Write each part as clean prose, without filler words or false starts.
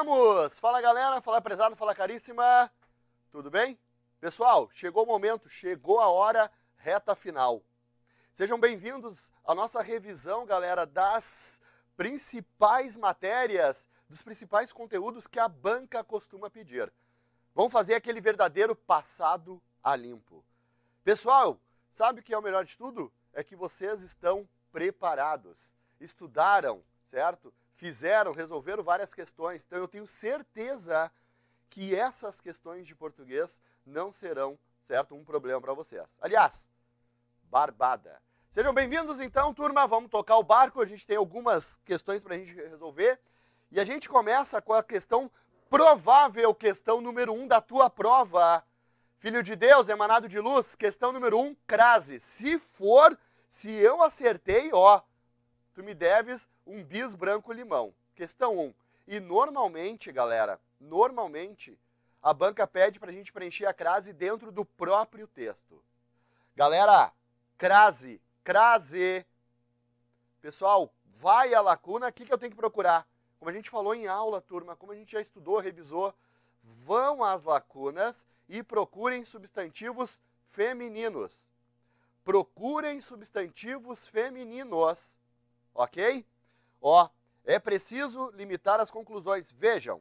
Vamos! Fala galera, fala prezado, fala caríssima, tudo bem? Pessoal, chegou o momento, chegou a hora, reta final. Sejam bem-vindos à nossa revisão, galera, das principais matérias, dos principais conteúdos que a banca costuma pedir. Vamos fazer aquele verdadeiro passado a limpo. Pessoal, sabe o que é o melhor de tudo? É que vocês estão preparados, estudaram, certo? Fizeram, resolveram várias questões. Então eu tenho certeza que essas questões de português não serão, certo, um problema para vocês. Aliás, barbada. Sejam bem-vindos então, turma, vamos tocar o barco. A gente tem algumas questões para a gente resolver. E a gente começa com a questão provável, questão número 1 da tua prova. Filho de Deus, emanado de luz, questão número 1, crase. Se eu acertei, ó, tu me deves um bis branco limão. Questão 1. E normalmente, galera, a banca pede para a gente preencher a crase dentro do próprio texto. Galera, crase. Pessoal, vai à lacuna, o que eu tenho que procurar? Como a gente falou em aula, turma, como a gente já estudou, revisou, vão às lacunas e procurem substantivos femininos. Procurem substantivos femininos. Ok? Ó, é preciso limitar as conclusões. Vejam,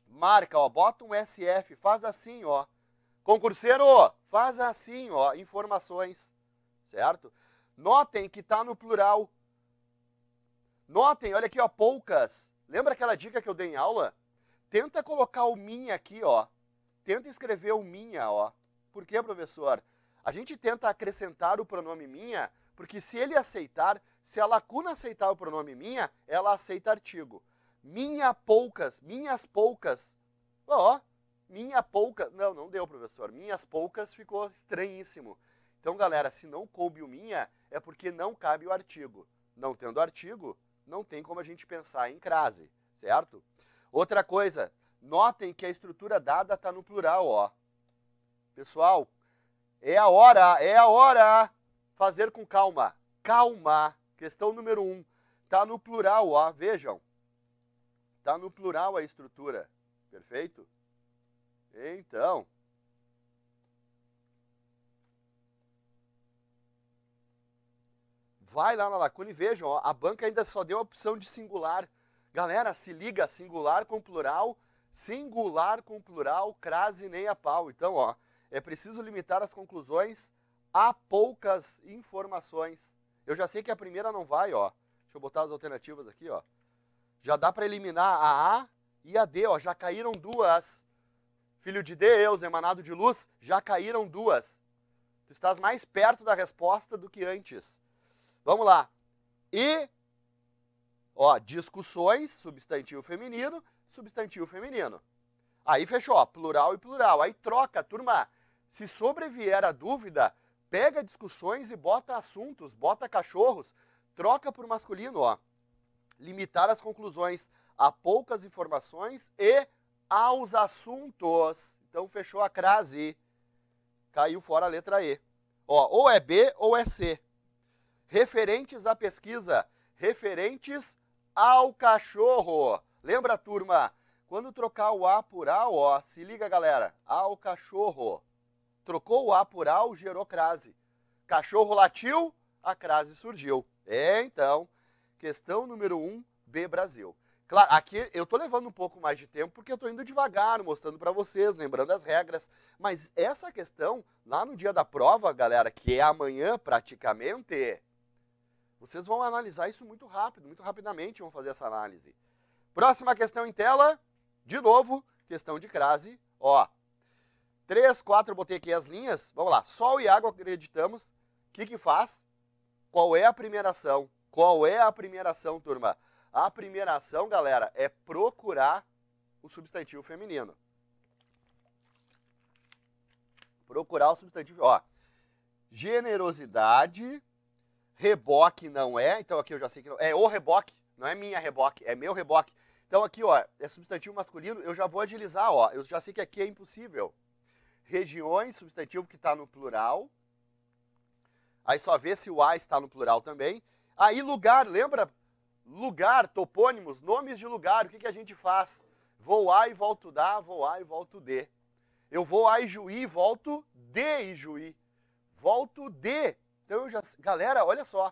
marca, ó, bota um SF, faz assim, ó. Concurseiro, faz assim, ó, informações, certo? Notem que tá no plural. Notem, olha aqui, ó, poucas. Lembra aquela dica que eu dei em aula? Tenta colocar o minha aqui, ó. Tenta escrever o minha, ó. Por quê, professor? A gente tenta acrescentar o pronome minha, porque se ele aceitar, se a lacuna aceitar o pronome minha, ela aceita artigo. Minhas poucas. Ó, minha pouca. Não deu, professor. Minhas poucas ficou estranhíssimo. Então, galera, se não coube o minha, é porque não cabe o artigo. Não tendo artigo, não tem como a gente pensar em crase, certo? Outra coisa, notem que a estrutura dada está no plural, ó. Pessoal, é a hora. Fazer com calma. Calma. Questão número 1. Tá no plural, ó. Vejam. Tá no plural a estrutura. Perfeito? Então. Vai lá na lacuna e vejam, ó. A banca ainda só deu a opção de singular. Galera, se liga. Singular com plural, crase nem a pau. Então, ó. É preciso limitar as conclusões a poucas informações. Eu já sei que a primeira não vai, ó. Deixa eu botar as alternativas aqui, ó. Já dá para eliminar a A e a D, ó. Já caíram duas. Filho de Deus, emanado de luz, já caíram duas. Tu estás mais perto da resposta do que antes. Vamos lá. E, ó, discussões, substantivo feminino. Aí fechou, ó, plural e plural. Aí troca, turma. Se sobrevier a dúvida, pega discussões e bota assuntos, bota cachorros, troca por masculino, ó. Limitar as conclusões a poucas informações e aos assuntos. Então fechou a crase. Caiu fora a letra E. Ó, ou é B ou é C. Referentes à pesquisa, referentes ao cachorro. Lembra, turma? Quando trocar o A por A, ó, se liga, galera, ao cachorro. Trocou o A por ao, gerou crase. Cachorro latiu, a crase surgiu. Então, questão número 1, B, Brasil. Claro, aqui eu tô levando um pouco mais de tempo porque eu tô indo devagar, mostrando para vocês, lembrando as regras. Mas essa questão, lá no dia da prova, galera, que é amanhã praticamente, vocês vão analisar isso muito rápido, muito rapidamente vão fazer essa análise. Próxima questão em tela, de novo, questão de crase, ó. 3, 4, eu botei aqui as linhas. Vamos lá. Sol e água, acreditamos. O que faz? Qual é a primeira ação? Turma? A primeira ação, galera, é procurar o substantivo feminino. Procurar o substantivo, ó. Generosidade. Reboque não é. Então aqui eu já sei que não. É o reboque. Não é minha reboque, é meu reboque. Então aqui, ó, é substantivo masculino. Eu já vou agilizar, ó. Eu já sei que aqui é impossível. Regiões, substantivo que está no plural. Aí só vê se o A está no plural também. Aí lugar, lembra? Lugar, topônimos, nomes de lugar. O que a gente faz? Vou A e volto da, vou A e volto D. Eu vou A e Juí, volto D e Juí. Volto D. Então, galera, olha só.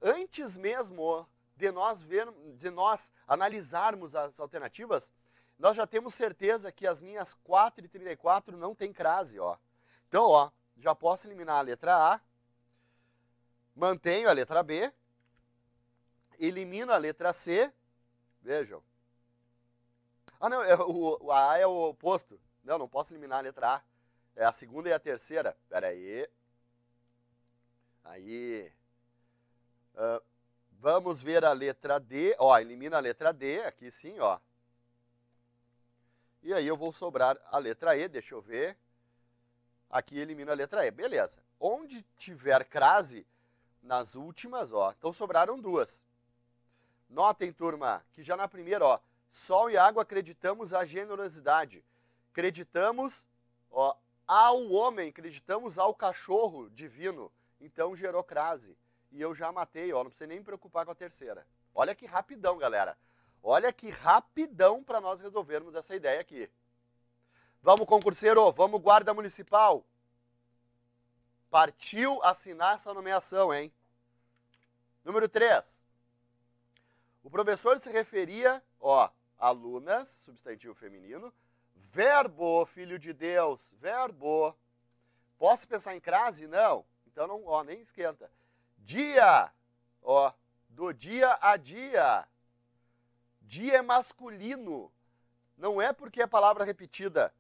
Antes mesmo de nós analisarmos as alternativas, nós já temos certeza que as linhas 4 e 34 não tem crase, ó. Então, ó, já posso eliminar a letra A, mantenho a letra B, elimino a letra C, vejam. Ah, não, a A é o oposto. Não posso eliminar a letra A. É a segunda e a terceira. Espera aí. Aí. Vamos ver a letra D. Ó, elimina a letra D, aqui sim, ó. E aí eu vou sobrar a letra E, deixa eu ver. Aqui elimina a letra E, beleza. Onde tiver crase, nas últimas, ó, então sobraram duas. Notem, turma, que já na primeira, ó, Sol e água acreditamos a generosidade. Acreditamos, ó, ao homem, acreditamos ao cachorro divino. Então gerou crase. E eu já matei, ó, não precisa nem me preocupar com a terceira. Olha que rapidão, galera. Olha que rapidão para nós resolvermos essa ideia aqui. Vamos, concurseiro, vamos, guarda municipal. Partiu assinar essa nomeação, hein? Número 3. O professor se referia, ó, alunas, substantivo feminino, verbo, filho de Deus, verbo. Posso pensar em crase? Não. Então, não, ó, nem esquenta. Dia, ó, do dia a dia. Dia é masculino. Não é porque é palavra repetida.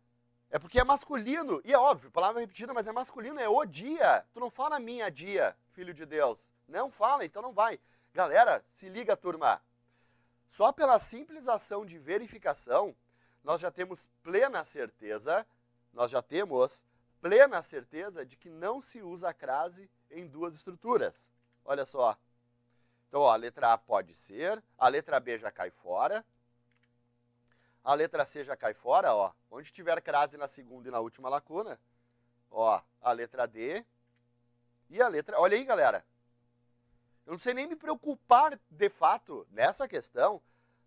É porque é masculino. E é óbvio, palavra repetida, mas é masculino, é o dia. Tu não fala minha dia, filho de Deus. Não fala, então não vai. Galera, se liga, turma. Só pela simples ação de verificação, nós já temos plena certeza, de que não se usa a crase em duas estruturas. Olha só. Então, ó, a letra A pode ser, a letra B já cai fora, a letra C já cai fora, ó. Onde tiver crase na segunda e na última lacuna, ó, a letra D e a letra... Olha aí, galera. Eu não sei nem me preocupar, de fato, nessa questão,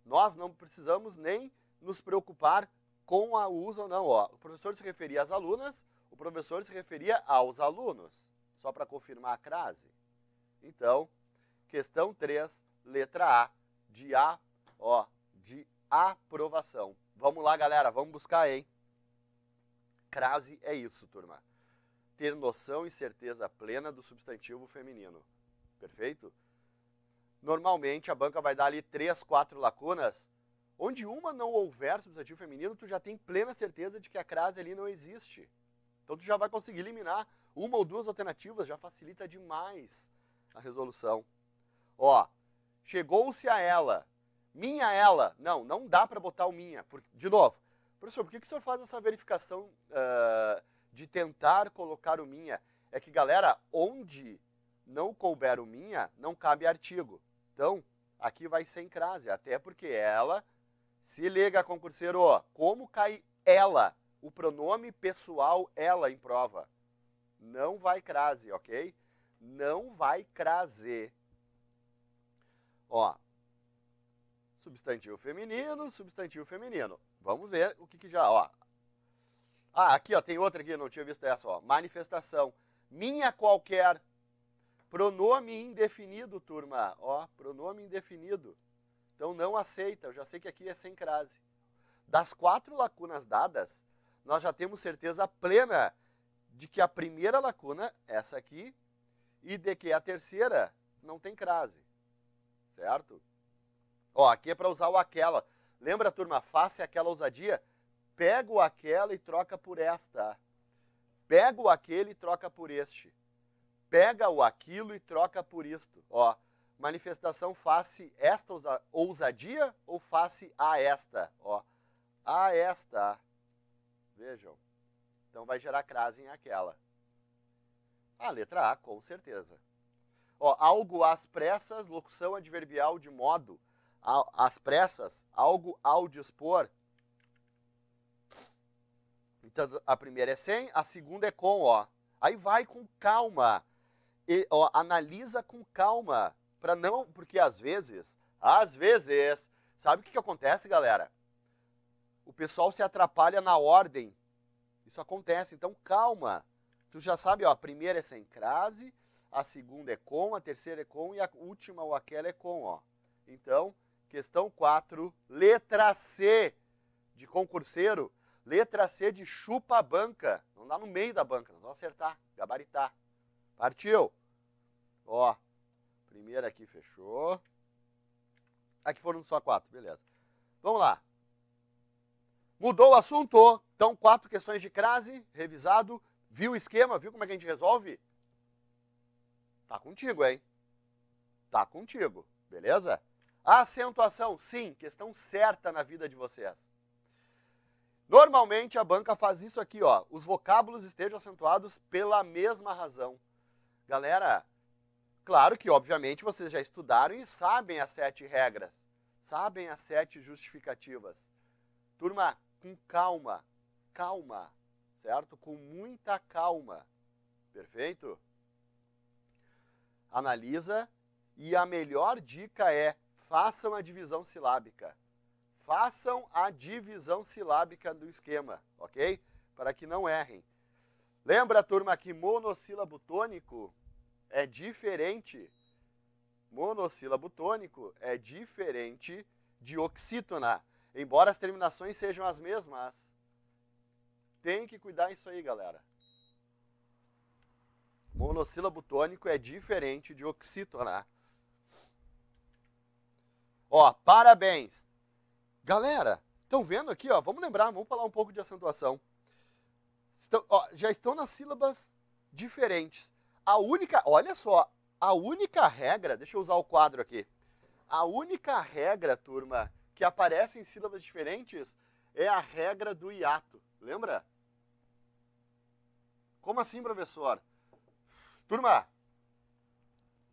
nós não precisamos nem nos preocupar com a uso ou não, ó. O professor se referia às alunas, o professor se referia aos alunos, só para confirmar a crase. Então, questão 3, letra A, de A, ó, de aprovação. Vamos lá, galera, vamos buscar, hein? Crase é isso, turma. Ter noção e certeza plena do substantivo feminino. Perfeito? Normalmente, a banca vai dar ali 3, 4 lacunas. Onde uma não houver substantivo feminino, tu já tem plena certeza de que a crase ali não existe. Então, tu já vai conseguir eliminar uma ou duas alternativas, já facilita demais a resolução. Ó, chegou-se a ela. Minha ela. Não dá para botar o minha. De novo, professor, por que o senhor faz essa verificação de tentar colocar o minha? É que, galera, onde não couber o minha, não cabe artigo. Então, aqui vai sem crase, até porque ela, se liga, concurseiro, como cai ela, o pronome pessoal ela em prova? Não vai crase, ok? Não vai crase. Ó, substantivo feminino. Vamos ver o que já, ó. Ah, aqui, ó, tem outra aqui, não tinha visto essa, ó. Manifestação. Minha qualquer. Pronome indefinido, turma. Ó, pronome indefinido. Então não aceita, eu já sei que aqui é sem crase. Das 4 lacunas dadas, nós já temos certeza plena de que a primeira lacuna, essa aqui, e de que a terceira não tem crase. Certo? Ó, aqui é para usar o aquela. Lembra, turma, face aquela ousadia? Pega o aquela e troca por esta. Pega o aquele e troca por este. Pega o aquilo e troca por isto. Ó, manifestação face esta ousadia ou face a esta? Ó, a esta. Vejam. Então vai gerar crase em aquela. A letra A, com certeza. Ó, algo às pressas, locução adverbial de modo. Às pressas, algo ao dispor. Então a primeira é sem, a segunda é com, ó. Aí vai com calma. E, ó, analisa com calma, para não, porque às vezes, sabe o que acontece, galera? o pessoal se atrapalha na ordem. Isso acontece, então calma. Tu já sabe, ó, a primeira é sem crase, a segunda é com, a terceira é com e a última, ou aquela, é com, ó. Então, questão 4, letra C de concurseiro, letra C de chupa a banca. Não dá no meio da banca, nós vamos acertar, gabaritar. Partiu! Ó, primeira aqui fechou. Aqui foram só 4, beleza. Vamos lá. Mudou o assunto? Então, 4 questões de crase, revisado. Viu o esquema? Viu como é que a gente resolve? Tá contigo, hein? Tá contigo, beleza? Acentuação, sim, questão certa na vida de vocês. Normalmente a banca faz isso aqui, ó. Os vocábulos estejam acentuados pela mesma razão. Galera, claro que, obviamente, vocês já estudaram e sabem as 7 regras. Sabem as 7 justificativas. Turma, com calma, calma, certo? Com muita calma. Perfeito? Analisa e a melhor dica é façam a divisão silábica. Façam a divisão silábica do esquema, ok? Para que não errem. Lembra, turma, que monossílabo tônico é diferente. Monossílabo tônico é diferente de oxítona. Embora as terminações sejam as mesmas. Tem que cuidar disso aí, galera. Monossílabo tônico é diferente de oxítona. Ó, parabéns. Galera, estão vendo aqui, ó? Vamos lembrar, vamos falar um pouco de acentuação. Já estão nas sílabas diferentes. A única, olha só, a única regra, deixa eu usar o quadro aqui. A única regra, turma, que aparece em sílabas diferentes é a regra do hiato. Lembra? Como assim, professor? Turma,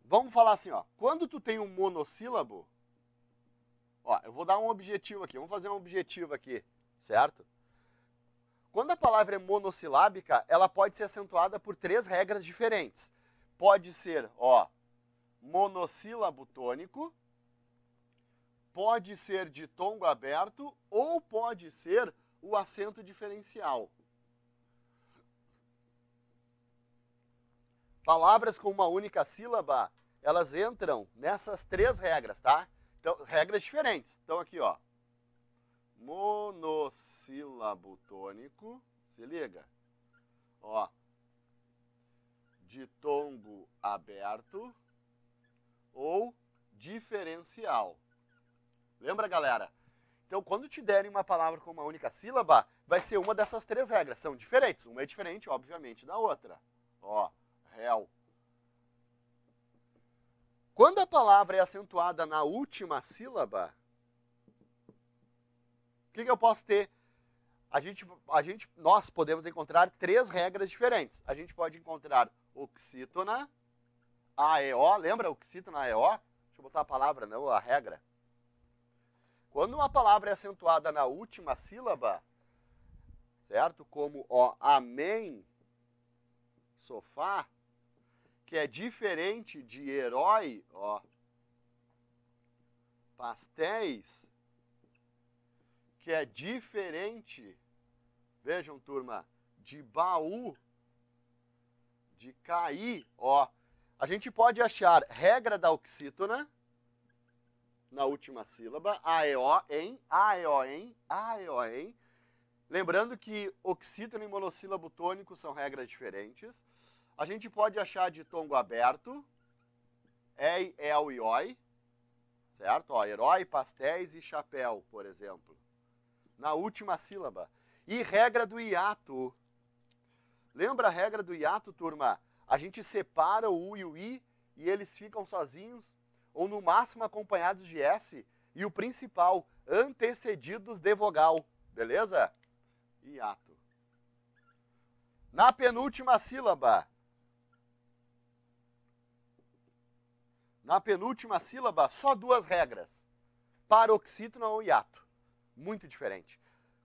vamos falar assim, ó. Quando tu tem um monossílabo, ó, eu vou dar um objetivo aqui, vamos fazer um objetivo aqui, certo? Quando a palavra é monossilábica, ela pode ser acentuada por 3 regras diferentes. Pode ser, ó, monossílabo tônico, pode ser ditongo aberto ou pode ser o acento diferencial. Palavras com uma única sílaba, elas entram nessas 3 regras, tá? Então, regras diferentes. Então, aqui, ó. Monossílabo tônico, se liga. Ó. Ditongo aberto ou diferencial. Lembra, galera? Então, quando te derem uma palavra com uma única sílaba, vai ser uma dessas 3 regras. São diferentes. Uma é diferente, obviamente, da outra. Ó. Réu. Quando a palavra é acentuada na última sílaba, o que eu posso ter? Nós podemos encontrar 3 regras diferentes. A gente pode encontrar oxítona, AEO, lembra oxítona, AEO? Deixa eu botar a palavra, não a regra. Quando uma palavra é acentuada na última sílaba, certo? Como, ó, amém, sofá, que é diferente de herói, ó, pastéis, que é diferente, vejam, turma, de baú, de cair, ó. A gente pode achar regra da oxítona na última sílaba, AEO, em, AEO, em, AEO, em. Lembrando que oxítona e monossílabo tônico são regras diferentes. A gente pode achar ditongo aberto, ei, el e oi, certo? Ó, herói, pastéis e chapéu, por exemplo. Na última sílaba. E regra do hiato. Lembra a regra do hiato, turma? A gente separa o U e o I e eles ficam sozinhos, ou no máximo acompanhados de S, e o principal, antecedidos de vogal. Beleza? Hiato. Na penúltima sílaba. Na penúltima sílaba, só 2 regras. Paroxítona ou hiato. Muito diferente.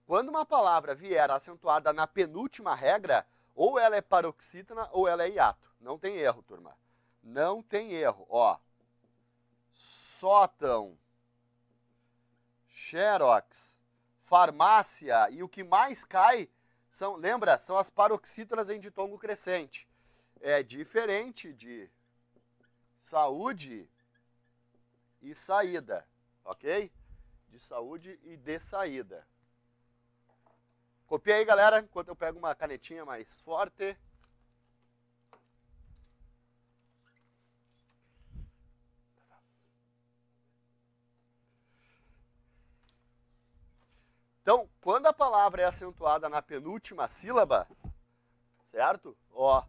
Quando uma palavra vier acentuada na penúltima regra, ou ela é paroxítona ou ela é hiato. Não tem erro, turma. Não tem erro. Ó. Sótão. Xerox. farmácia, e o que mais cai são, lembra, são as paroxítonas em ditongo crescente. É diferente de saúde e saída, ok? De saúde e de saída. Copia aí, galera, enquanto eu pego uma canetinha mais forte. Então, quando a palavra é acentuada na penúltima sílaba, certo? Ó,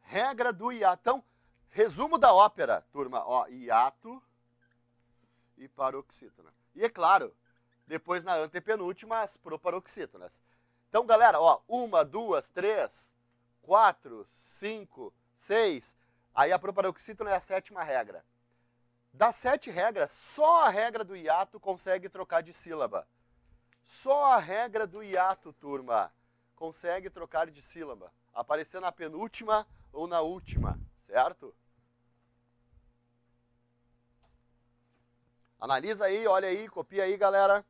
regra do hiato. Então, resumo da ópera, turma. Ó, hiato e paroxítona. E é claro, depois na antepenúltima, as proparoxítonas. Então, galera, ó, 1, 2, 3, 4, 5, 6. Aí a proparoxítona é a 7ª regra. Das 7 regras, só a regra do hiato consegue trocar de sílaba. Só a regra do hiato, turma, consegue trocar de sílaba. Aparecer na penúltima ou na última, certo? Analisa aí, olha aí, copia aí, galera.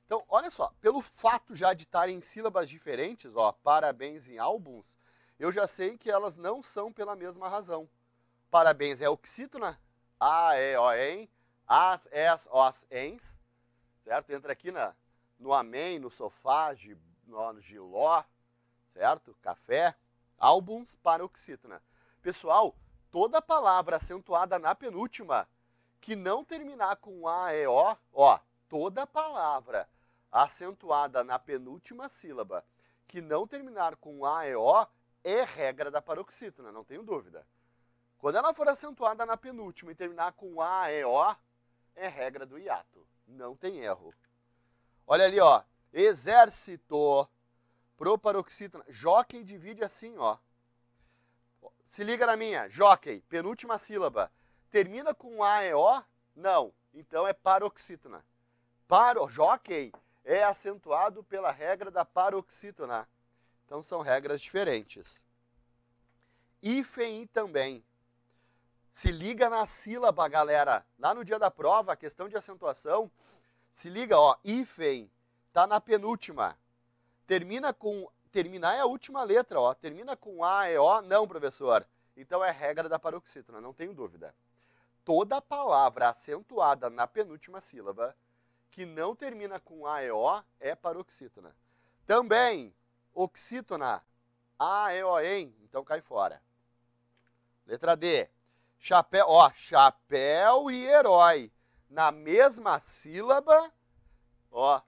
Então, olha só, pelo fato já de estarem em sílabas diferentes, ó, parabéns em álbuns, eu já sei que elas não são pela mesma razão. Parabéns é oxítona, a, e, o, em, as, es, os, ens, certo? Entra aqui no amém, no sofá, no giló, certo? Café, álbuns, paroxítona. Pessoal, toda palavra acentuada na penúltima que não terminar com a, e, o, ó, toda palavra acentuada na penúltima sílaba que não terminar com a, e, o, é regra da paroxítona, não tenho dúvida. Quando ela for acentuada na penúltima e terminar com a, e, o, é regra do hiato. Não tem erro. Olha ali, ó. Exército, proparoxítona. Jockey divide assim, ó. Se liga na minha. Jockey, penúltima sílaba. Termina com a, e, o? Não. Então é paroxítona. Jockey é acentuado pela regra da paroxítona. Então são regras diferentes. Hífen também. Se liga na sílaba, galera. Lá no dia da prova, a questão de acentuação, se liga, ó, hífen tá na penúltima. Terminar é a última letra, ó. Termina com a, e, o, não, professor. Então é regra da paroxítona, não tenho dúvida. Toda palavra acentuada na penúltima sílaba que não termina com a, e, o é paroxítona. Também, oxítona, a, e, o, em, então cai fora. Letra D. Chapéu, ó, chapéu e herói. Na mesma sílaba, ó,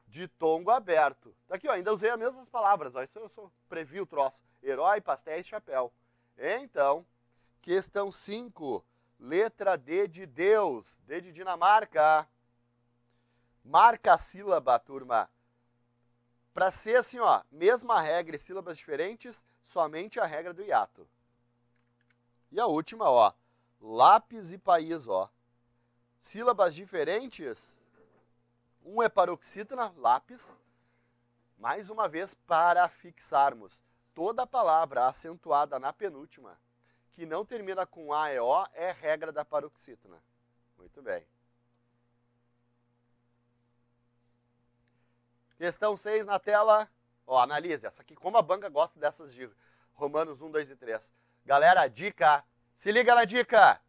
ditongo aberto. Tá aqui, ó, ainda usei as mesmas palavras, ó, isso eu só previ o troço. Herói, pastéis, chapéu. Então, questão 5, letra D de Deus, D de Dinamarca. Marca a sílaba, turma. Para ser assim, ó, mesma regra e sílabas diferentes, somente a regra do hiato. E a última, ó, lápis e país, ó. Sílabas diferentes, um é paroxítona, lápis. Mais uma vez, para fixarmos, toda palavra acentuada na penúltima, que não termina com a, e, o, é regra da paroxítona. Muito bem. Questão 6 na tela. Ó, analise. Essa aqui, como a banca gosta dessas de Romanos 1, 2 e 3. Galera, dica. Se liga na dica.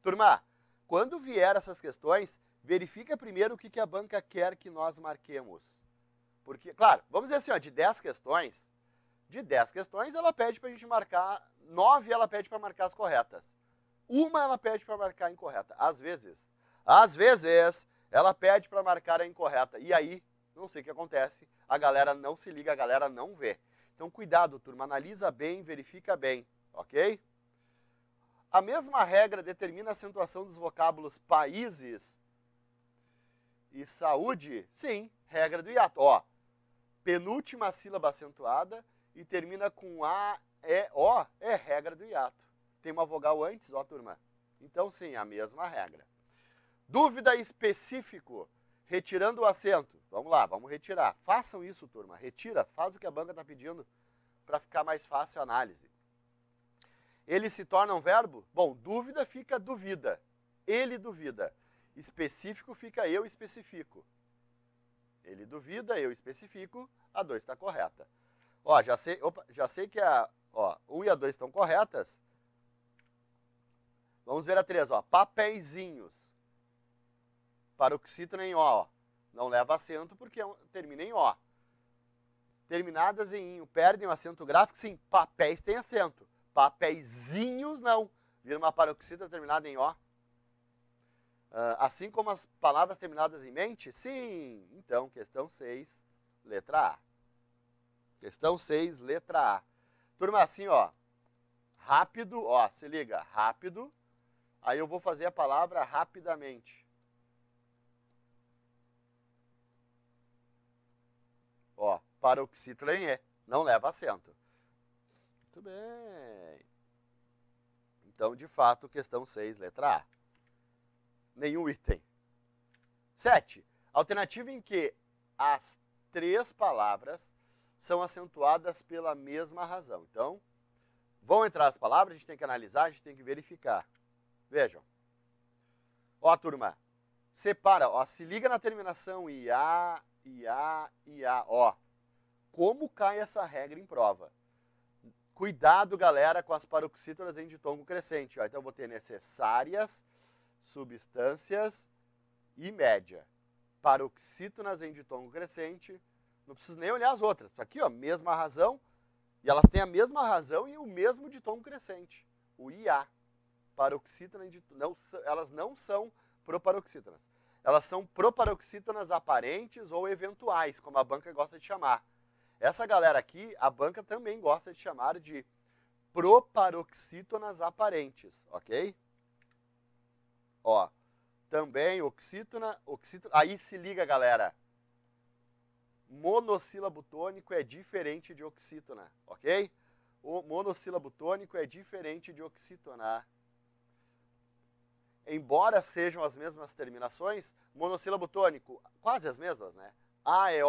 Turma, quando vier essas questões, verifica primeiro o que a banca quer que nós marquemos. Porque, claro, vamos dizer assim, ó, de 10 questões ela pede para a gente marcar, 9 ela pede para marcar as corretas. Uma ela pede para marcar a incorreta. Às vezes, ela pede para marcar a incorreta. E aí, não sei o que acontece, a galera não se liga, a galera não vê. Então, cuidado, turma, analisa bem, verifica bem, ok? A mesma regra determina a acentuação dos vocábulos países e saúde? Sim, regra do hiato. Ó, penúltima sílaba acentuada e termina com a, e, o, é regra do hiato. Tem uma vogal antes, ó, turma. Então, sim, a mesma regra. Dúvida específico, retirando o acento. Vamos lá, vamos retirar. Façam isso, turma. Retira, faz o que a banca está pedindo para ficar mais fácil a análise. Ele se torna um verbo? Bom, dúvida fica duvida. Ele duvida. Específico fica eu especifico. Ele duvida, eu especifico, a 2 está correta. Ó, já sei que a 1 e a 2 estão corretas. Vamos ver a 3, ó. Papeizinhos. Paroxítona em O, ó. Não leva acento porque termina em O. Terminadas em inho perdem o acento gráfico? Sim, papéis tem acento. Papeizinhos não. Vira uma paroxítona terminada em O. Assim como as palavras terminadas em mente? Sim. Então, questão 6, letra A. Questão 6, letra A. Turma, assim, ó. Rápido, ó, se liga. Rápido. Aí eu vou fazer a palavra rapidamente. Ó, paroxítona em E. Não leva acento. Muito bem. Então, de fato, questão 6, letra A. Nenhum item. 7. Alternativa em que as 3 palavras são acentuadas pela mesma razão. Então, vão entrar as palavras, a gente tem que analisar, a gente tem que verificar. Vejam. Ó, turma, separa, ó, se liga na terminação IA, IA, IA, ó. Como cai essa regra em prova? Cuidado, galera, com as paroxítonas em ditongo crescente. Ó. Então, eu vou ter necessárias, substâncias e média. Paroxítonas em ditongo crescente, não preciso nem olhar as outras. Aqui, ó, mesma razão, e elas têm a mesma razão e o mesmo ditongo crescente, o IA. Paroxítona em ditongo, elas não são proparoxítonas. Elas são proparoxítonas aparentes ou eventuais, como a banca gosta de chamar. Essa galera aqui, a banca também gosta de chamar de proparoxítonas aparentes, ok? Ó, também oxítona, aí se liga, galera. Monossílabo tônico é diferente de oxítona, ok? O monossílabo tônico é diferente de oxítona. Embora sejam as mesmas terminações, monossílabo tônico, quase as mesmas, né? A, E,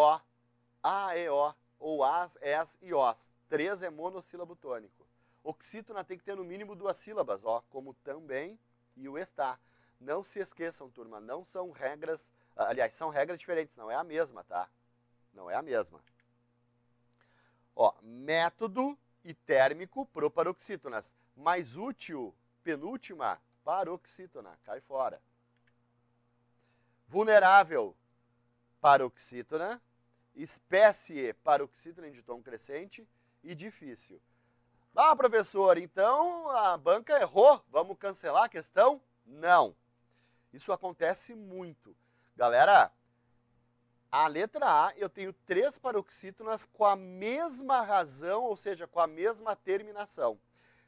O, ou As, Es e Os. 3 é monossílabo tônico. Oxítona tem que ter no mínimo 2 sílabas, ó, como também e o está. Não se esqueçam, turma, não são regras, aliás, são regras diferentes, não é a mesma, tá? Não é a mesma. Ó, método e térmico proparoxítonas. Mais útil, penúltima, paroxítona, cai fora. Vulnerável, paroxítona. Espécie, paroxítona em ditongo crescente. E difícil. Ah, professor, então a banca errou. Vamos cancelar a questão? Não. Isso acontece muito. Galera, a letra A, eu tenho 3 paroxítonas com a mesma razão, ou seja, com a mesma terminação.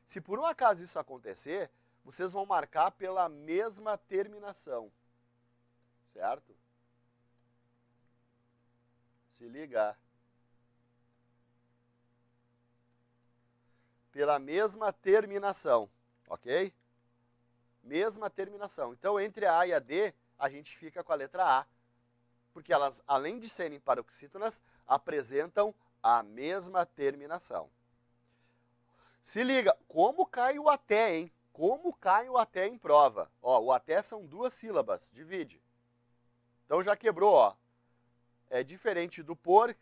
Se por um acaso isso acontecer, vocês vão marcar pela mesma terminação. Certo? Se liga. Pela mesma terminação, ok? Mesma terminação. Então, entre a A e a D, a gente fica com a letra A, porque elas, além de serem paroxítonas, apresentam a mesma terminação. Se liga, como cai o até, hein? Como cai o até em prova? Ó, o até são 2 sílabas, divide. Então já quebrou, ó. É diferente do por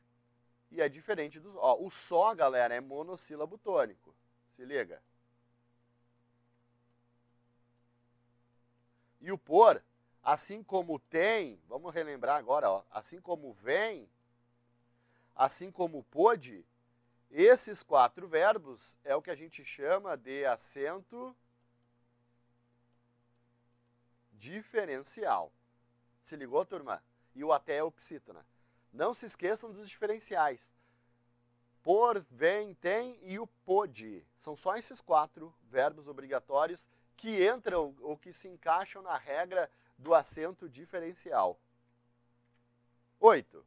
e é diferente do... Ó, o só, galera, é monossílabo tônico. Se liga. E o por, assim como tem, vamos relembrar agora, ó, assim como vem, assim como pôde, esses 4 verbos é o que a gente chama de acento diferencial. Se ligou, turma? E o até é oxítona. Não se esqueçam dos diferenciais. Por, vem, tem e o pôde. São só esses 4 verbos obrigatórios que entram ou que se encaixam na regra do acento diferencial. 8.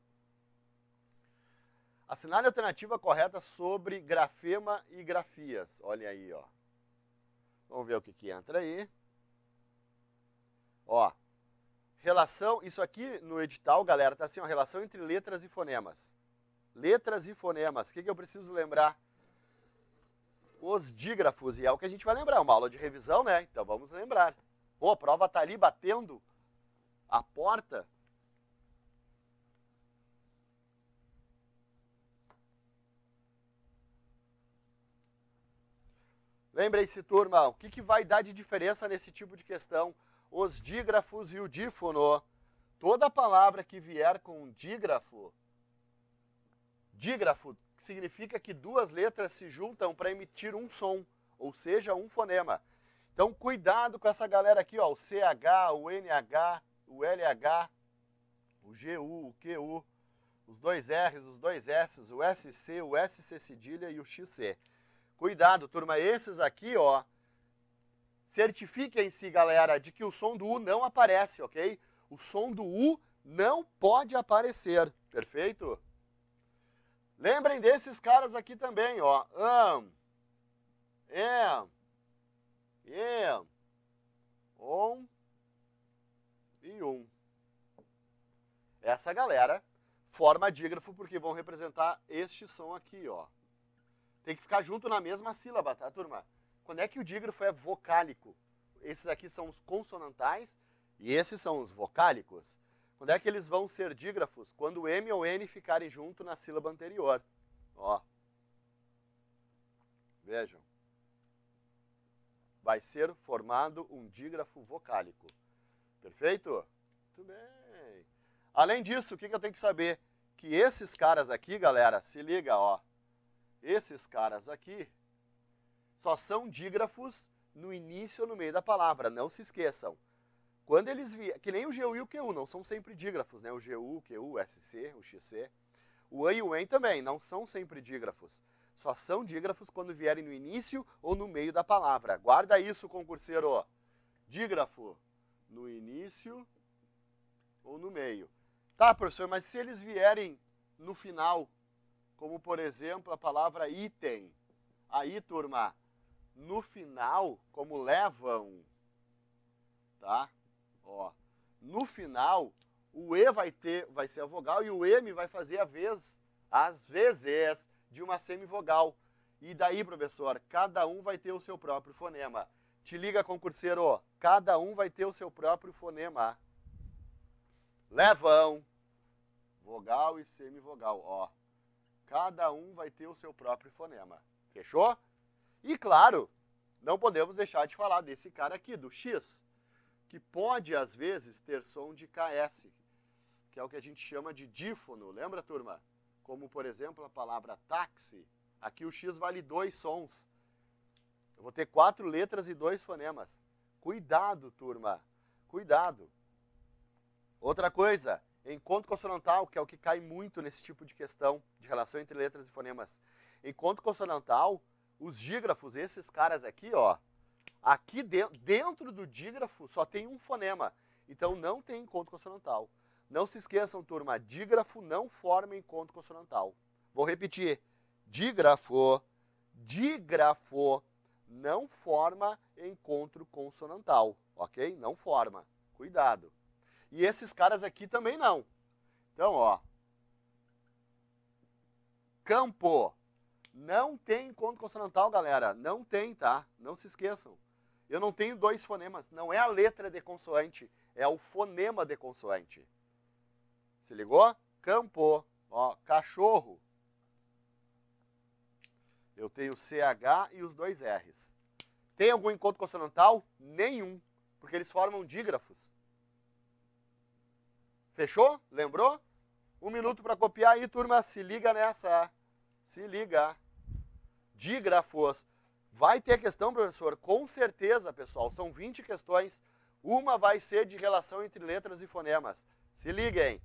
Assinale a alternativa correta sobre grafema e grafias. Olha aí, ó. Vamos ver o que entra aí. Ó, relação, isso aqui no edital, galera, tá assim, ó, relação entre letras e fonemas. Letras e fonemas. O que eu preciso lembrar? Os dígrafos, e é o que a gente vai lembrar, uma aula de revisão, né? Então vamos lembrar. Pô, a prova tá ali batendo a porta. Lembrem-se, turma, o que vai dar de diferença nesse tipo de questão? Os dígrafos e o dífono. Toda palavra que vier com dígrafo, dígrafo significa que duas letras se juntam para emitir um som, ou seja, um fonema. Então, cuidado com essa galera aqui, ó, o CH, o NH, o LH, o GU, o QU, os dois R's, os dois S's, o SC, o SC cedilha e o XC. Cuidado, turma, esses aqui, ó, certifiquem-se, galera, de que o som do U não aparece, ok? O som do U não pode aparecer, perfeito? Lembrem desses caras aqui também, ó, on e Essa galera forma dígrafo porque vão representar este som aqui, ó. Tem que ficar junto na mesma sílaba, tá, turma? Quando é que o dígrafo é vocálico? Esses aqui são os consonantais e esses são os vocálicos. Quando é que eles vão ser dígrafos? Quando o M ou N ficarem junto na sílaba anterior. Ó. Vejam. Vai ser formado um dígrafo vocálico. Perfeito? Muito bem. Além disso, o que eu tenho que saber? Que esses caras aqui, galera, se liga, ó. Esses caras aqui só são dígrafos no início ou no meio da palavra, não se esqueçam. Quando eles vierem, que nem o GU e o QU, não são sempre dígrafos, né? O GU, o QU, o SC, o XC. O AN e o EN também, não são sempre dígrafos. Só são dígrafos quando vierem no início ou no meio da palavra. Guarda isso, concurseiro. Dígrafo no início ou no meio. Tá, professor, mas se eles vierem no final, como, por exemplo, a palavra item. Aí, turma, no final, como levam, tá? Ó, no final, o E vai ser a vogal e o M vai fazer às vezes, de uma semivogal. E daí, professor, cada um vai ter o seu próprio fonema. Te liga, concurseiro, cada um vai ter o seu próprio fonema. Levam, vogal e semivogal, ó. Cada um vai ter o seu próprio fonema. Fechou? E claro, não podemos deixar de falar desse cara aqui, do X, que pode, às vezes, ter som de KS, que é o que a gente chama de dífono. Lembra, turma? Como, por exemplo, a palavra táxi. Aqui o X vale 2 sons. Eu vou ter 4 letras e 2 fonemas. Cuidado, turma. Cuidado. Outra coisa, encontro consonantal, que é o que cai muito nesse tipo de questão, de relação entre letras e fonemas. Encontro consonantal, os dígrafos, esses caras aqui, ó, aqui dentro do dígrafo só tem um fonema. Então não tem encontro consonantal. Não se esqueçam, turma, dígrafo não forma encontro consonantal. Vou repetir. Dígrafo não forma encontro consonantal, ok? Não forma. Cuidado. E esses caras aqui também não. Então, ó. Campo. Não tem encontro consonantal, galera. Não tem, tá? Não se esqueçam. Eu não tenho 2 fonemas. Não é a letra de consoante. É o fonema de consoante. Se ligou? Campo. Ó, cachorro. Eu tenho CH e os 2 R's. Tem algum encontro consonantal? Nenhum. Porque eles formam dígrafos. Fechou? Lembrou? 1 minuto para copiar aí, turma. Se liga nessa. Se liga. Dígrafos. Vai ter questão, professor? Com certeza, pessoal. São 20 questões. Uma vai ser de relação entre letras e fonemas. Se liguem.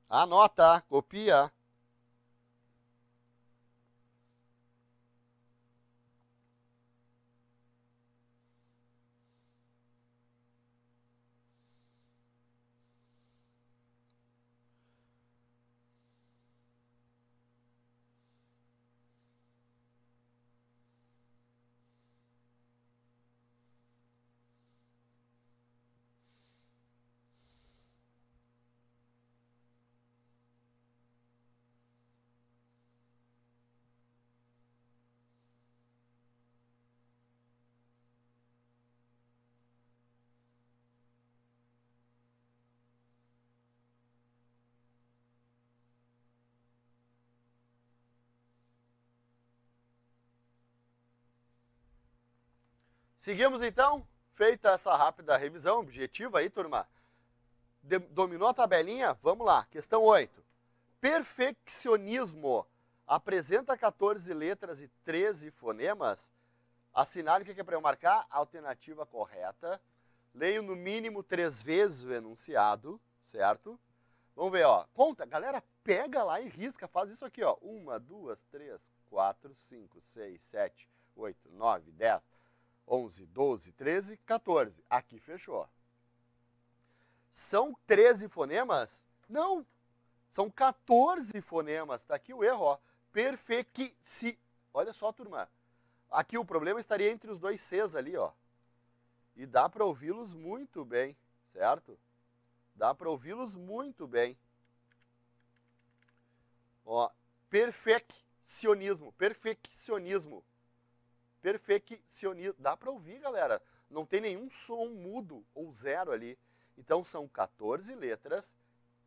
Anota, copia. Seguimos então? Feita essa rápida revisão objetiva aí, turma. Dominou a tabelinha? Vamos lá. Questão 8. Perfeccionismo apresenta 14 letras e 13 fonemas. Assinale o que é para eu marcar? Alternativa correta. Leio no mínimo 3 vezes o enunciado, certo? Vamos ver, ó. Conta, galera, pega lá e risca, faz isso aqui, ó. 1, 2, 3, 4, 5, 6, 7, 8, 9, 10, 11, 12, 13, 14. Aqui fechou. São 13 fonemas? Não. São 14 fonemas. Tá aqui o erro, ó. Olha só, turma. Aqui o problema estaria entre os dois Cs ali, ó. E dá para ouvi-los muito bem, certo? Dá para ouvi-los muito bem. Ó, perfeccionismo. Dá para ouvir, galera. Não tem nenhum som mudo ou zero ali. Então são 14 letras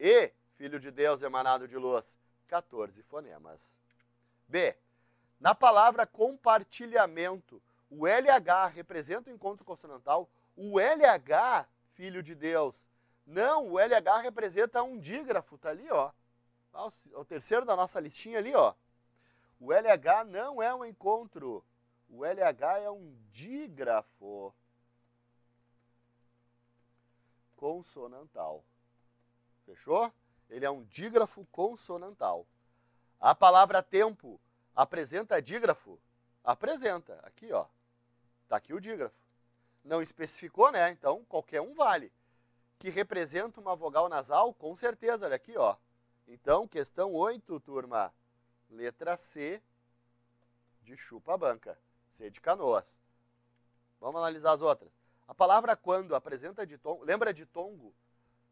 e, filho de Deus emanado de luz, 14 fonemas. B. Na palavra compartilhamento, o LH representa o encontro consonantal. O LH, filho de Deus, não, o LH representa um dígrafo, tá ali, ó. O terceiro da nossa listinha ali, ó. O LH não é um encontro. O LH é um dígrafo consonantal. Fechou? Ele é um dígrafo consonantal. A palavra tempo apresenta dígrafo? Apresenta. Aqui, ó. Tá aqui o dígrafo. Não especificou, né? Então, qualquer um vale. Que representa uma vogal nasal? Com certeza, olha aqui, ó. Então, questão 8, turma. Letra C de chupa-banca. C de Canoas. Vamos analisar as outras. A palavra quando apresenta ditongo. Lembra ditongo?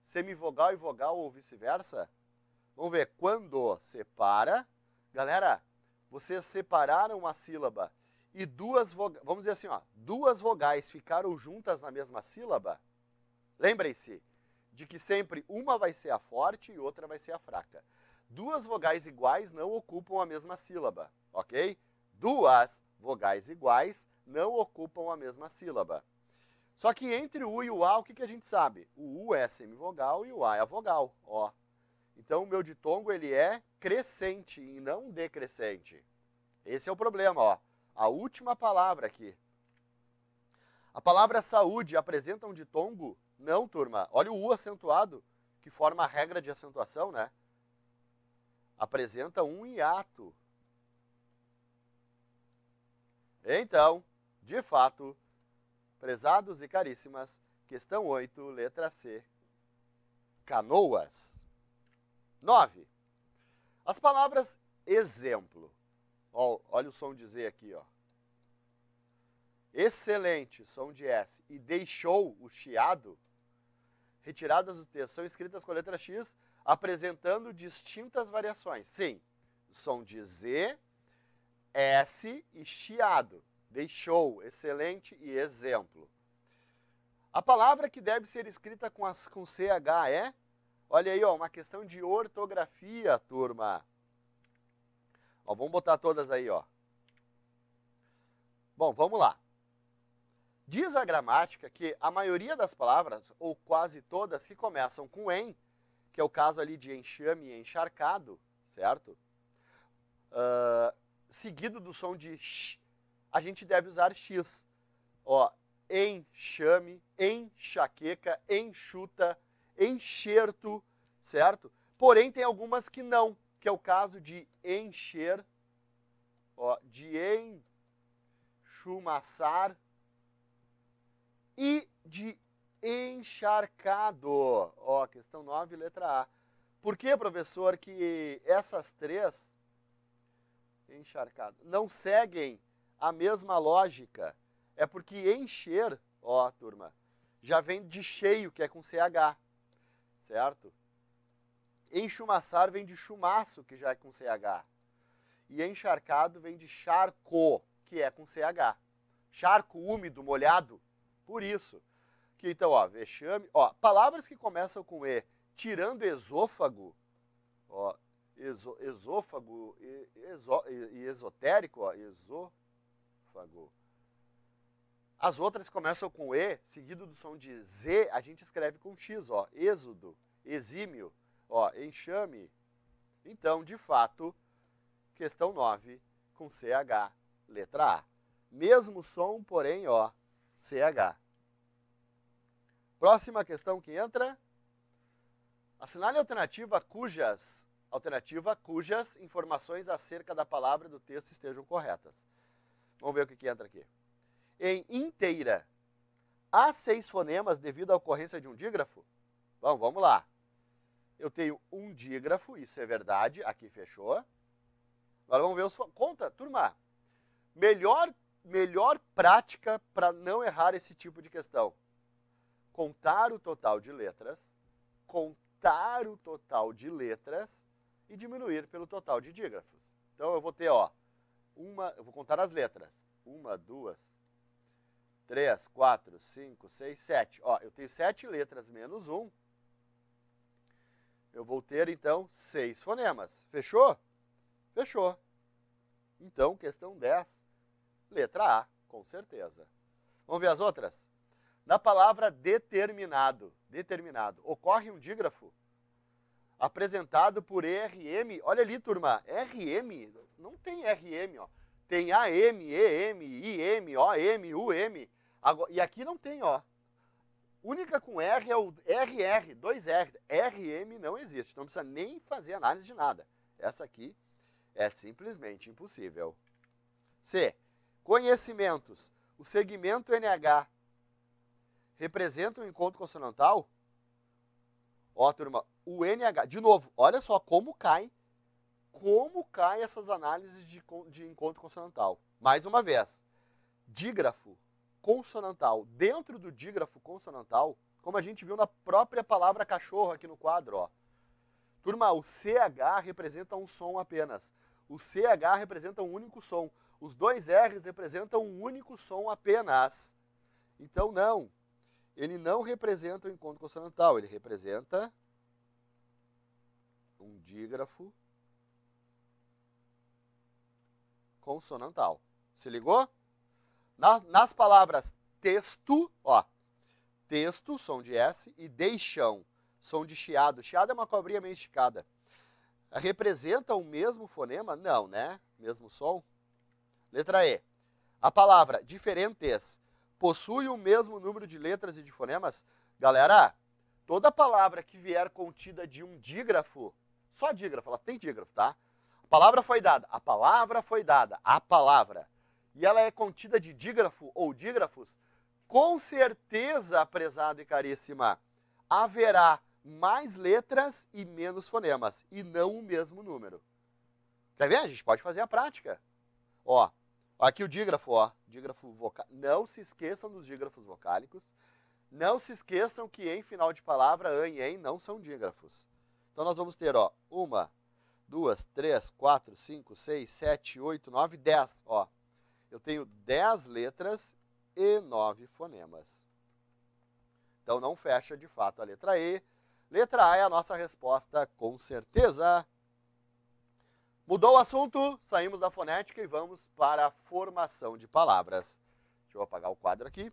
Semivogal e vogal ou vice-versa? Vamos ver. Quando separa. Galera, vocês separaram uma sílaba e duas vogais. Vamos dizer assim, ó. Duas vogais ficaram juntas na mesma sílaba. Lembrem-se de que sempre uma vai ser a forte e outra vai ser a fraca. Duas vogais iguais não ocupam a mesma sílaba, ok? Duas vogais iguais não ocupam a mesma sílaba. Só que entre o U e o A, o que a gente sabe? O U é semivogal e o A é a vogal, ó. Então o meu ditongo ele é crescente e não decrescente. Esse é o problema, ó. A última palavra aqui. A palavra saúde apresenta um ditongo? Não, turma. Olha o U acentuado, que forma a regra de acentuação, né? Apresenta um hiato. Então, de fato, prezados e caríssimas, questão 8, letra C. Canoas. 9. As palavras exemplo. Ó, olha o som de Z aqui, ó. Excelente, som de S. E deixou o chiado. Retiradas do texto são escritas com a letra X, apresentando distintas variações. Sim, som de Z, S e chiado. Deixou, excelente e exemplo. A palavra que deve ser escrita com CH é? Olha aí, ó, uma questão de ortografia, turma. Ó, vamos botar todas aí, ó. Bom, vamos lá. Diz a gramática que a maioria das palavras, ou quase todas, que começam com em, que é o caso ali de enxame e encharcado, certo? Seguido do som de sh, a gente deve usar x. Ó, enxame, enxaqueca, enxuta, enxerto, certo? Porém, tem algumas que não, que é o caso de encher, ó, de enchumaçar e de encharcado. Ó, questão 9, letra A. Por que, professor, que essas três, encharcado, não seguem a mesma lógica? É porque encher, ó, turma, já vem de cheio, que é com CH, certo? Enchumaçar vem de chumaço, que já é com CH. E encharcado vem de charco, que é com CH. Charco úmido, molhado. Por isso. Que então, ó, vexame, ó, palavras que começam com E, tirando esôfago, ó, esôfago e esotérico, ó, esôfago. As outras começam com E, seguido do som de Z, a gente escreve com X, ó. Êxodo, exímio, ó, enxame. Então, de fato, questão 9, com CH, letra A. Mesmo som, porém, ó, CH. Próxima questão que entra. Assinale a alternativa cujas informações acerca da palavra do texto estejam corretas. Vamos ver o que entra aqui. Em inteira, há 6 fonemas devido à ocorrência de um dígrafo? Bom, vamos lá. Eu tenho um dígrafo, isso é verdade, aqui fechou. Agora vamos ver os... Conta, turma. Melhor prática para não errar esse tipo de questão. Contar o total de letras, e diminuir pelo total de dígrafos. Então eu vou ter, ó, eu vou contar as letras. 1, 2, 3, 4, 5, 6, 7. Ó, eu tenho 7 letras menos 1. Eu vou ter, então, 6 fonemas. Fechou? Fechou. Então, questão 10, letra A, com certeza. Vamos ver as outras? Na palavra determinado, ocorre um dígrafo apresentado por RM. Olha ali, turma, RM, não tem RM, ó. Tem AM, EM, IM, OM, UM. E aqui não tem, ó. Única com R é o RR, 2 R. RM não existe, então não precisa nem fazer análise de nada. Essa aqui é simplesmente impossível. C. Conhecimentos. O segmento NH representa um encontro consonantal? Ó, turma, o NH, de novo, olha só como cai essas análises de encontro consonantal. Mais uma vez, dígrafo consonantal. Dentro do dígrafo consonantal, como a gente viu na própria palavra cachorro aqui no quadro, ó. Turma, o CH representa um som apenas. O CH representa um único som. Os 2 R's representam um único som apenas. Então, não. Ele não representa o encontro consonantal. Ele representa um dígrafo consonantal. Se ligou? Nas palavras texto, ó. Texto, som de S, e deixão, som de chiado. Chiado é uma cobrinha meio esticada. Representa o mesmo fonema? Não, né? Mesmo som. Letra E. A palavra diferentes possui o mesmo número de letras e de fonemas? Galera, toda palavra que vier contida de um dígrafo, só dígrafo, ela tem dígrafo, tá? A palavra foi dada, e ela é contida de dígrafo ou dígrafos, com certeza, prezado e caríssima, haverá mais letras e menos fonemas, e não o mesmo número. Quer ver? A gente pode fazer a prática. Ó, aqui o dígrafo, ó, dígrafo vocal. Não se esqueçam dos dígrafos vocálicos. Não se esqueçam que em final de palavra, an e em não são dígrafos. Então nós vamos ter, ó, 1, 2, 3, 4, 5, 6, 7, 8, 9, 10. Ó, eu tenho 10 letras e 9 fonemas. Então não fecha de fato a letra E. Letra A é a nossa resposta com certeza. Mudou o assunto, saímos da fonética e vamos para a formação de palavras. Deixa eu apagar o quadro aqui.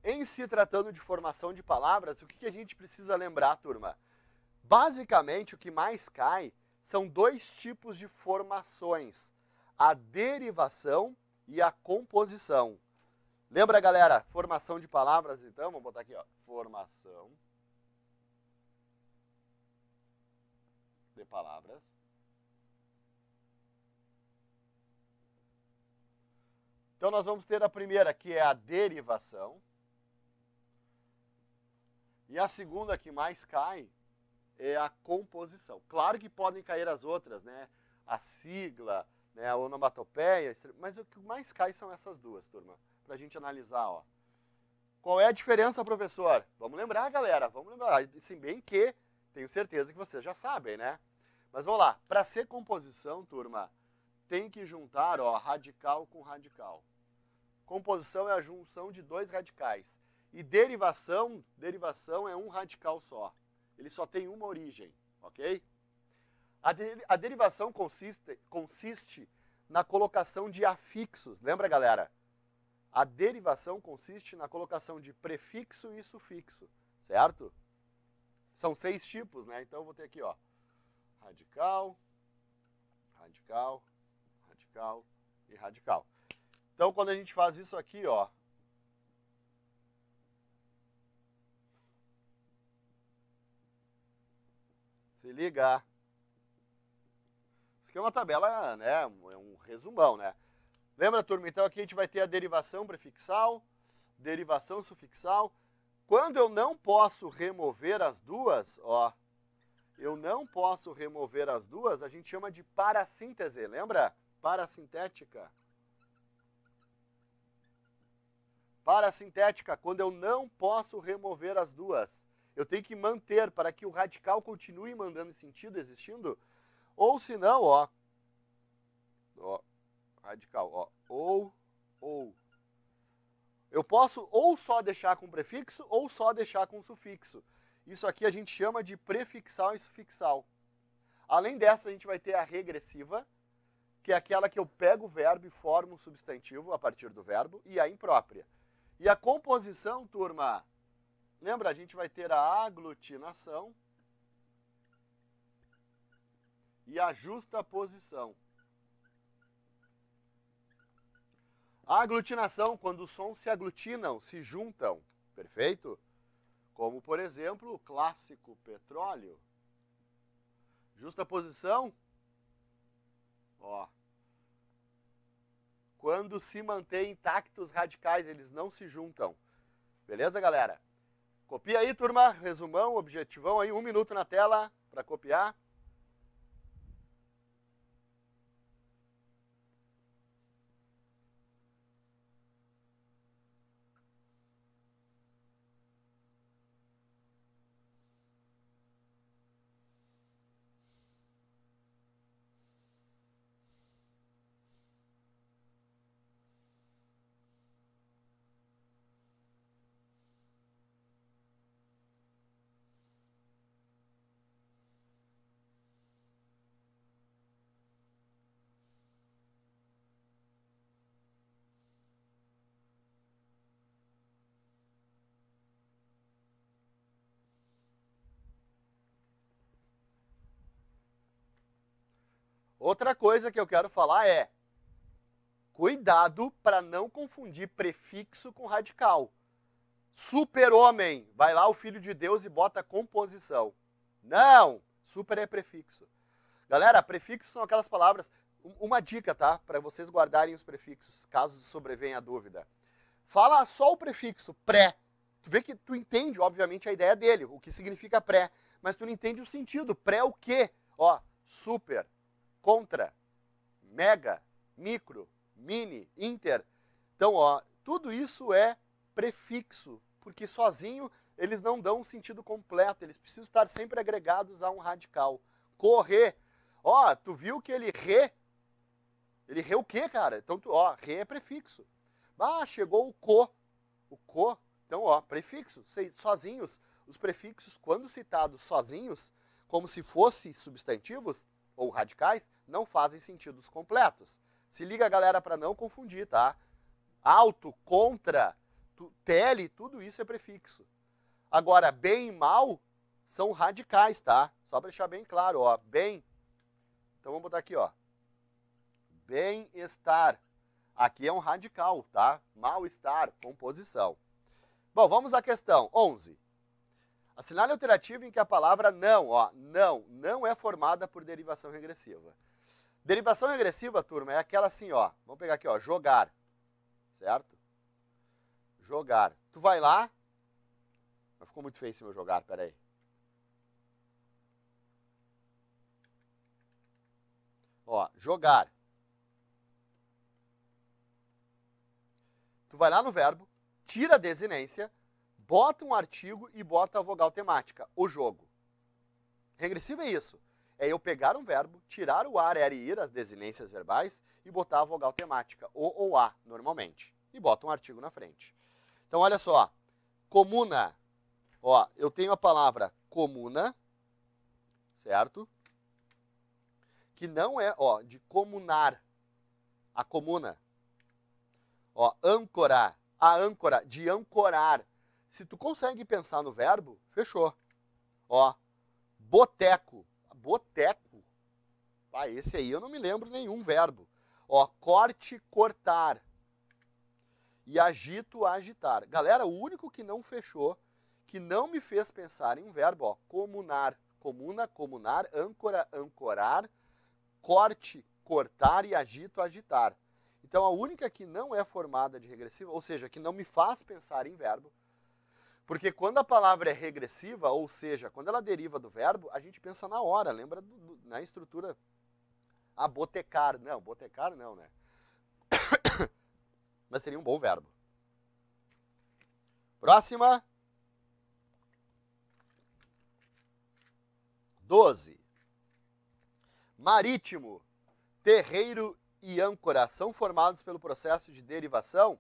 Em se tratando de formação de palavras, o que a gente precisa lembrar, turma? Basicamente, o que mais cai são 2 tipos de formações, a derivação e a composição. Lembra, galera? Formação de palavras, então, vamos botar aqui, ó, formação de palavras. Então, nós vamos ter a primeira, que é a derivação. E a segunda que mais cai é a composição. Claro que podem cair as outras, né? A sigla, né? A onomatopeia, mas o que mais cai são essas duas, turma, para a gente analisar, ó. Qual é a diferença, professor? Vamos lembrar, galera, vamos lembrar. Se bem que tenho certeza que vocês já sabem, né? Mas vamos lá. Para ser composição, turma, tem que juntar, ó, radical com radical. Composição é a junção de dois radicais. E derivação é um radical só. Ele só tem uma origem, ok? A derivação consiste na colocação de afixos. Lembra, galera? A derivação consiste na colocação de prefixo e sufixo, certo? São 6 tipos, né? Então eu vou ter aqui, ó, radical, radical, radical e radical. Então quando a gente faz isso aqui, ó, se liga. Isso aqui é uma tabela, né? É um resumão, né? Lembra, turma? Então aqui a gente vai ter a derivação prefixal, derivação sufixal. Quando eu não posso remover as duas, ó, eu não posso remover as duas, a gente chama de parassíntese, lembra? Parasintética. Parasintética, quando eu não posso remover as duas. Eu tenho que manter para que o radical continue mandando sentido, existindo. Ou se não, ó, radical, ó, ou. Eu posso ou só deixar com prefixo ou só deixar com sufixo. Isso aqui a gente chama de prefixal e sufixal. Além dessa, a gente vai ter a regressiva, que é aquela que eu pego o verbo e formo um substantivo a partir do verbo, e a imprópria. E a composição, turma, lembra, a gente vai ter a aglutinação e a justaposição. A aglutinação, quando os sons se aglutinam, se juntam, perfeito? Como, por exemplo, o clássico petróleo. Justaposição, ó, quando se mantém intactos radicais, eles não se juntam. Beleza, galera? Copia aí, turma, resumão, objetivão aí, 1 minuto na tela para copiar. Outra coisa que eu quero falar é, cuidado para não confundir prefixo com radical. Super-homem, vai lá o Filho de Deus e bota composição. Não, super é prefixo. Galera, prefixos são aquelas palavras, uma dica, tá? Para vocês guardarem os prefixos, caso sobrevenha a dúvida. Fala só o prefixo, pré. Tu vê que tu entende, obviamente, a ideia dele, o que significa pré, mas tu não entende o sentido. Pré o quê? Ó, super, contra, mega, micro, mini, inter. Então, ó, tudo isso é prefixo, porque sozinho eles não dão um sentido completo, eles precisam estar sempre agregados a um radical. Correr. Ó, tu viu que ele rê o quê, cara? Então, ó, rê é prefixo. Ah, chegou o co. O co, então, ó, prefixo. Sozinhos, os prefixos, quando citados sozinhos, como se fossem substantivos ou radicais, não fazem sentidos completos. Se liga, galera, para não confundir, tá? Alto, contra, tele, tudo isso é prefixo. Agora, bem e mal são radicais, tá? Só para deixar bem claro, ó, bem. Então vamos botar aqui, ó. Bem-estar. Aqui é um radical, tá? Mal-estar, composição. Bom, vamos à questão 11. Assinale a alternativa em que a palavra não, ó, não é formada por derivação regressiva. Derivação regressiva, turma, é aquela assim, ó. Vamos pegar aqui, ó, jogar. Certo? Jogar. Tu vai lá. Ficou muito feio esse meu jogar, peraí. Ó, jogar. Tu vai lá no verbo, tira a desinência, bota um artigo e bota a vogal temática, o jogo. Regressivo é isso. É eu pegar um verbo, tirar o ar, era e ir, as desinências verbais, e botar a vogal temática, o ou a, normalmente. e bota um artigo na frente. Então, olha só, comuna, ó, eu tenho a palavra comuna, certo? Que não é, ó, de comunar, a comuna. Ó, âncora, a âncora, de ancorar. Se tu consegue pensar no verbo, fechou. Ó, boteco, boteco. Ah, esse aí eu não me lembro nenhum verbo. Ó, corte, cortar. E agito, agitar. Galera, o único que não fechou, que não me fez pensar em um verbo, ó, comunar. Comuna, comunar, âncora, ancorar, corte, cortar e agito, agitar. Então, a única que não é formada de regressiva, ou seja, que não me faz pensar em verbo, porque quando a palavra é regressiva, ou seja, quando ela deriva do verbo, a gente pensa na hora, lembra na estrutura. Ah, botecar. Não, botecar não, né? Mas seria um bom verbo. Próxima. 12. Marítimo, terreiro e âncora são formados pelo processo de derivação.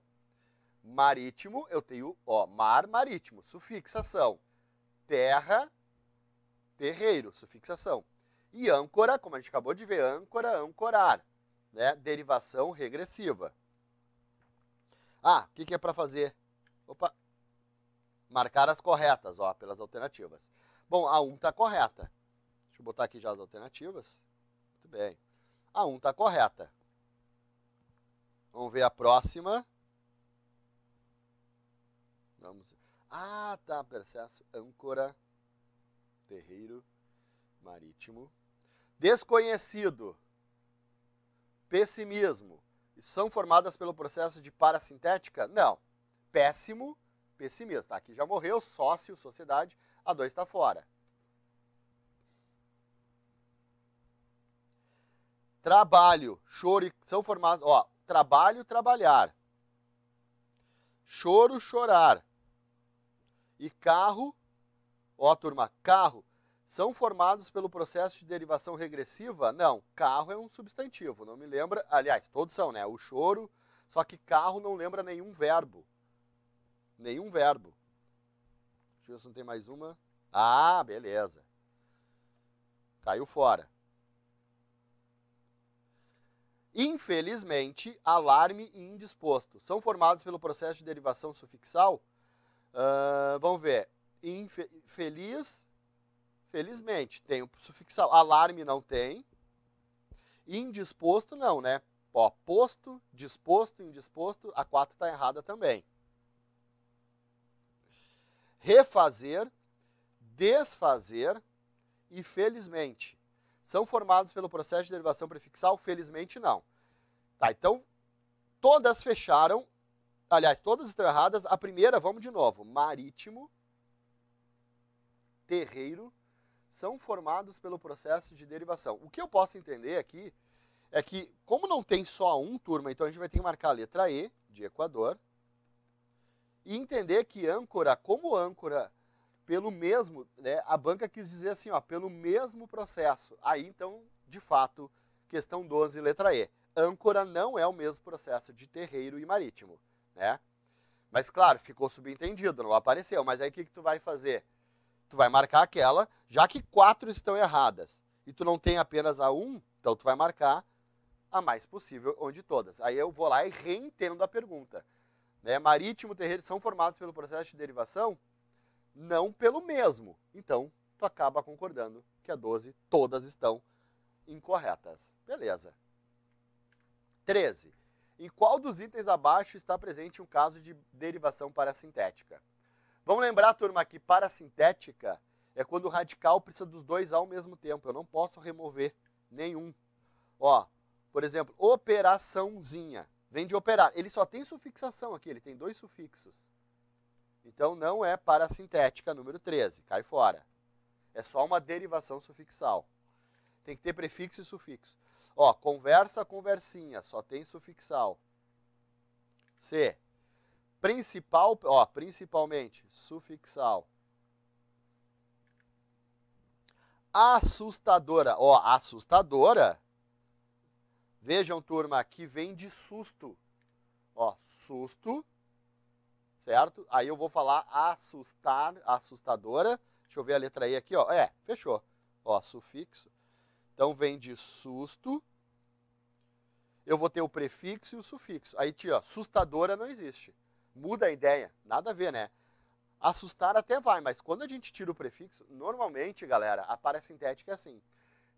Marítimo, eu tenho, ó, mar, marítimo, sufixação. Terra, terreiro, sufixação. E âncora, como a gente acabou de ver, âncora, ancorar, né? Derivação regressiva. Ah, o que é para fazer? Opa, marcar as corretas, ó, pelas alternativas. Bom, a 1 está correta. Deixa eu botar aqui já as alternativas. Muito bem. A 1 está correta. Vamos ver a próxima. Vamos. Ah, tá. Processo âncora, terreiro, marítimo. Desconhecido, pessimismo. São formadas pelo processo de parasintética? Não. Péssimo, pessimismo. Tá, aqui já morreu, sócio, sociedade. A 2 está fora. Trabalho, choro, são formados, ó, trabalho, trabalhar. Choro, chorar. E carro, ó, turma, carro, são formados pelo processo de derivação regressiva? Não, carro é um substantivo, não me lembra, aliás, todos são, né? O choro, só que carro não lembra nenhum verbo. Nenhum verbo. Deixa eu ver se não tem mais uma. Ah, beleza. Caiu fora. Infelizmente, alarme e indisposto são formados pelo processo de derivação sufixal. Vamos ver. Feliz, felizmente, tem o sufixal. Alarme não tem. Indisposto não, né? Ó, posto, disposto, indisposto, a 4 está errada também. Refazer, desfazer e felizmente são formados pelo processo de derivação prefixal? Felizmente não. Tá, então, todas fecharam. Aliás, todas estão erradas. A primeira, vamos de novo. Marítimo, terreiro, são formados pelo processo de derivação. O que eu posso entender aqui é que, como não tem só um, turma, então a gente vai ter que marcar a letra E, de Equador, e entender que âncora, como âncora, pelo mesmo, né, a banca quis dizer assim, ó, pelo mesmo processo. Aí, então, de fato, questão 12, letra E. Âncora não é o mesmo processo de terreiro e marítimo, né? Mas, claro, ficou subentendido, não apareceu. Mas aí o que tu vai fazer? Tu vai marcar aquela, já que 4 estão erradas, e tu não tem apenas a 1, então tu vai marcar a mais possível onde todas. Aí eu vou lá e reentendo a pergunta. Né? Marítimo e terreiro são formados pelo processo de derivação? Não pelo mesmo. Então, tu acaba concordando que a 12, todas estão incorretas. Beleza. 13. Em qual dos itens abaixo está presente um caso de derivação parasintética? Vamos lembrar, turma, que parasintética é quando o radical precisa dos dois ao mesmo tempo. Eu não posso remover nenhum. Ó, por exemplo, operaçãozinha. Vem de operar. Ele só tem sufixação aqui, ele tem 2 sufixos. Então, não é parasintética, número 13, cai fora. É só uma derivação sufixal. Tem que ter prefixo e sufixo. Ó, conversa, conversinha, só tem sufixal. C. Principal, ó, principalmente, sufixal. Assustadora, ó, assustadora. Vejam, turma, que vem de susto. Ó, susto, certo? Aí eu vou falar assustar, assustadora. Deixa eu ver a letra E aqui, ó. Fechou. Ó, sufixo. Então vem de susto. Eu vou ter o prefixo e o sufixo. Aí, ó, assustadora não existe. Muda a ideia. Nada a ver, né? Assustar até vai, mas quando a gente tira o prefixo, normalmente, galera, a parasintética é assim.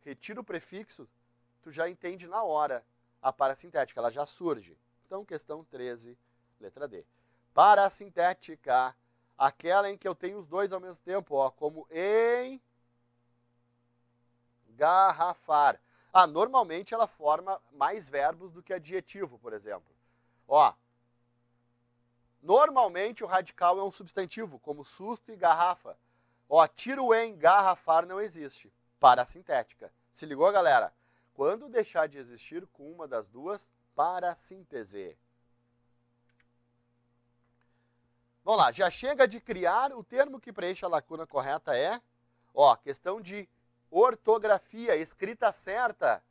Retira o prefixo, tu já entende na hora a parasintética, ela já surge. Então, questão 13, letra D. Parasintética, aquela em que eu tenho os dois ao mesmo tempo, ó, como engarrafar. Normalmente ela forma mais verbos do que adjetivo, por exemplo. Ó, normalmente o radical é um substantivo, como susto e garrafa. Ó, tira o engarrafar não existe. Parasintética. Se ligou, galera? Quando deixar de existir com uma das duas, parassíntese. Vamos lá, já chega de criar, o termo que preenche a lacuna correta é, ó, questão de ortografia, escrita certa.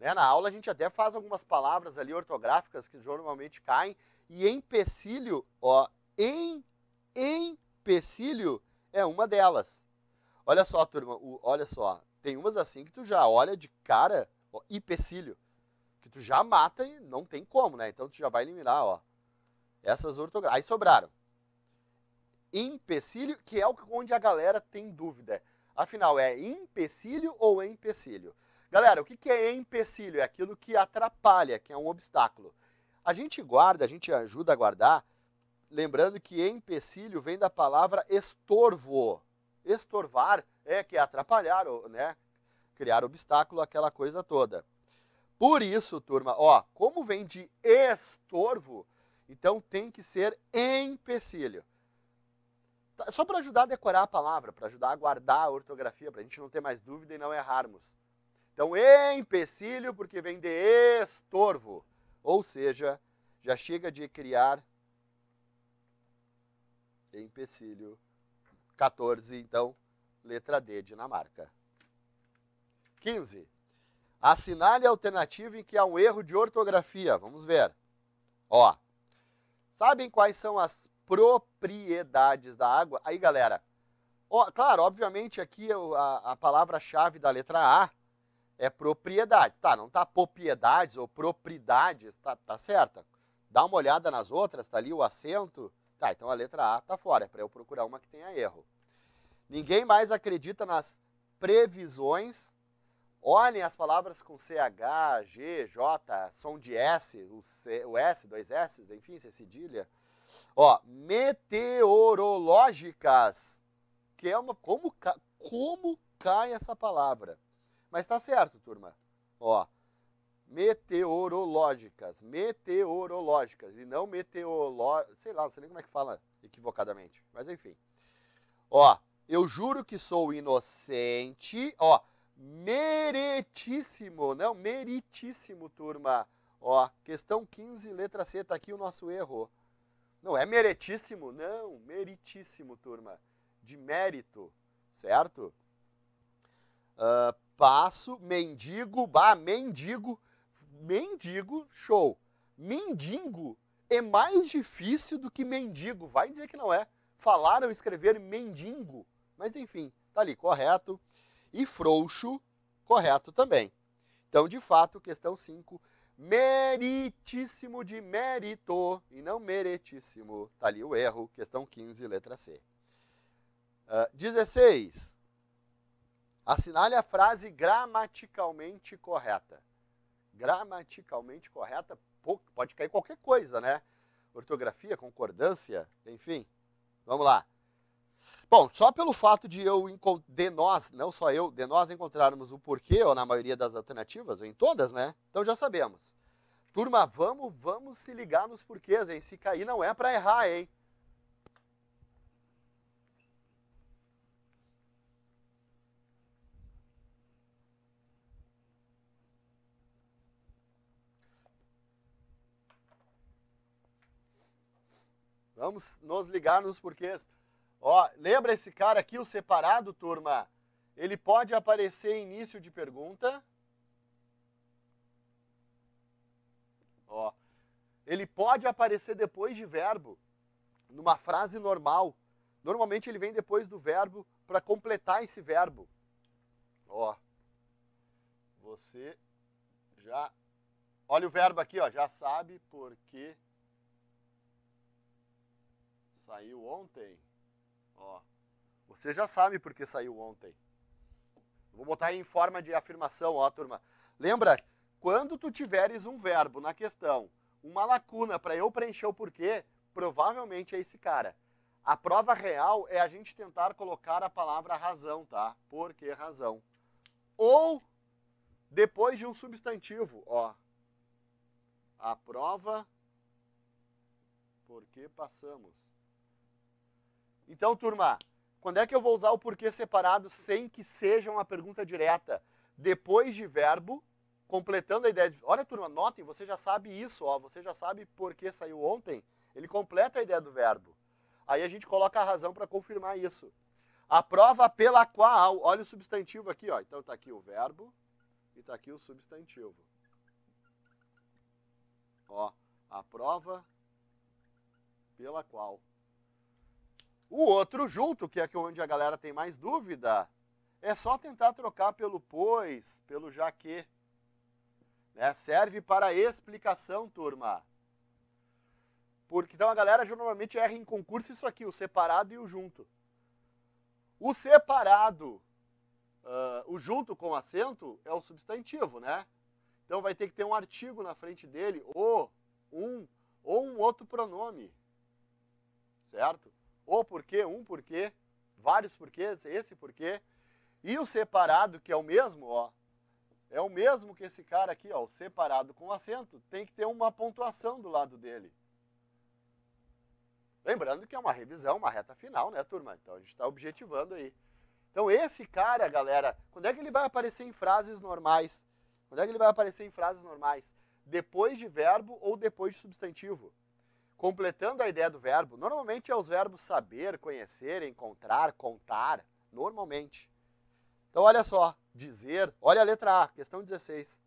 Né? Na aula a gente até faz algumas palavras ali ortográficas que normalmente caem, e empecilho, ó, empecilho é uma delas. Olha só, turma, olha só, tem umas assim que tu já olha de cara, ó, empecilho, que tu já mata e não tem como, né? Então tu já vai eliminar, ó, essas ortográficas. Aí sobraram. Empecilho, que é onde a galera tem dúvida. Afinal, é empecilho ou empecilho? Galera, o que é empecilho? É aquilo que atrapalha, que é um obstáculo. A gente guarda, a gente ajuda a guardar, lembrando que empecilho vem da palavra estorvo. Estorvar é que é atrapalhar, né? Criar obstáculo, aquela coisa toda. Por isso, turma, ó, como vem de estorvo, então tem que ser empecilho. Só para ajudar a decorar a palavra, para ajudar a guardar a ortografia, para a gente não ter mais dúvida e não errarmos. Então, empecilho, porque vem de estorvo. Ou seja, já chega de criar empecilho. 14, então, letra D, Dinamarca. 15. Assinale a alternativa em que há um erro de ortografia. Vamos ver. Ó, sabem quais são as propriedades da água? Aí, galera, ó, claro, obviamente aqui a palavra-chave da letra A é propriedade. Tá, não tá propriedades ou propriedades, tá certa. Dá uma olhada nas outras, tá ali o acento. Tá, então a letra A tá fora, é para eu procurar uma que tenha erro. Ninguém mais acredita nas previsões. Olhem as palavras com CH, G, J, som de S, o S, dois S, enfim, se é cedilha. Ó, meteorológicas, que é uma... Como cai essa palavra? Mas tá certo, turma. Ó, meteorológicas, e não sei lá, não sei nem como é que fala equivocadamente, mas enfim. Ó, eu juro que sou inocente, ó, meritíssimo, não, meritíssimo, turma. Ó, questão 15, letra C, tá aqui o nosso erro. Não é meritíssimo, não, meritíssimo, turma. De mérito, certo? Passo, mendigo, mendigo, show. Mendigo é mais difícil do que mendigo, vai dizer que não é. Falaram escrever mendigo, mas enfim, tá ali, correto. E frouxo, correto também. Então, de fato, questão 5, meritíssimo de mérito e não meritíssimo. Tá ali o erro, questão 15, letra C. 16. Assinale a frase gramaticalmente correta. Gramaticalmente correta, pode cair qualquer coisa, né? Ortografia, concordância, enfim. Vamos lá. Bom, só pelo fato de nós, não só eu, de nós encontrarmos o porquê, ou na maioria das alternativas, ou em todas, né? Então já sabemos. Turma, vamos se ligar nos porquês, hein? Se cair não é para errar, hein? Vamos nos ligar nos porquês. Ó, lembra esse cara aqui, o separado, turma? Ele pode aparecer em início de pergunta. Ó, ele pode aparecer depois de verbo, numa frase normal. Normalmente ele vem depois do verbo para completar esse verbo. Ó, você já... Olha o verbo aqui, ó, já sabe por que saiu ontem. Ó, você já sabe por que saiu ontem. Vou botar aí em forma de afirmação, ó, turma. Lembra, quando tu tiveres um verbo na questão, uma lacuna para eu preencher o porquê, provavelmente é esse cara. A prova real é a gente tentar colocar a palavra razão, tá? Por que razão? Ou depois de um substantivo, ó. A prova por que passamos. Então, turma, quando é que eu vou usar o porquê separado sem que seja uma pergunta direta? Depois de verbo, completando a ideia de... Olha, turma, notem, você já sabe isso, ó. Você já sabe por que saiu ontem. Ele completa a ideia do verbo. Aí a gente coloca a razão para confirmar isso. A prova pela qual... Olha o substantivo aqui, ó. Então tá aqui o verbo e tá aqui o substantivo. Ó, a prova pela qual. O outro junto, que é onde a galera tem mais dúvida, é só tentar trocar pelo pois, pelo já que. Né? Serve para explicação, turma. Porque então a galera normalmente erra em concurso isso aqui, o separado e o junto. O separado, o junto com acento, é o substantivo, né? Então vai ter que ter um artigo na frente dele, ou um outro pronome, certo? O porquê, um porquê, vários porquês, esse porquê. E o separado, que é o mesmo, ó, é o mesmo que esse cara aqui, ó, o separado com acento, tem que ter uma pontuação do lado dele. Lembrando que é uma revisão, uma reta final, né, turma? Então a gente está objetivando aí. Então esse cara, galera, quando é que ele vai aparecer em frases normais? Quando é que ele vai aparecer em frases normais? Depois de verbo ou depois de substantivo. Completando a ideia do verbo, normalmente é os verbos saber, conhecer, encontrar, contar, normalmente. Então olha só, dizer, olha a letra A, questão 16.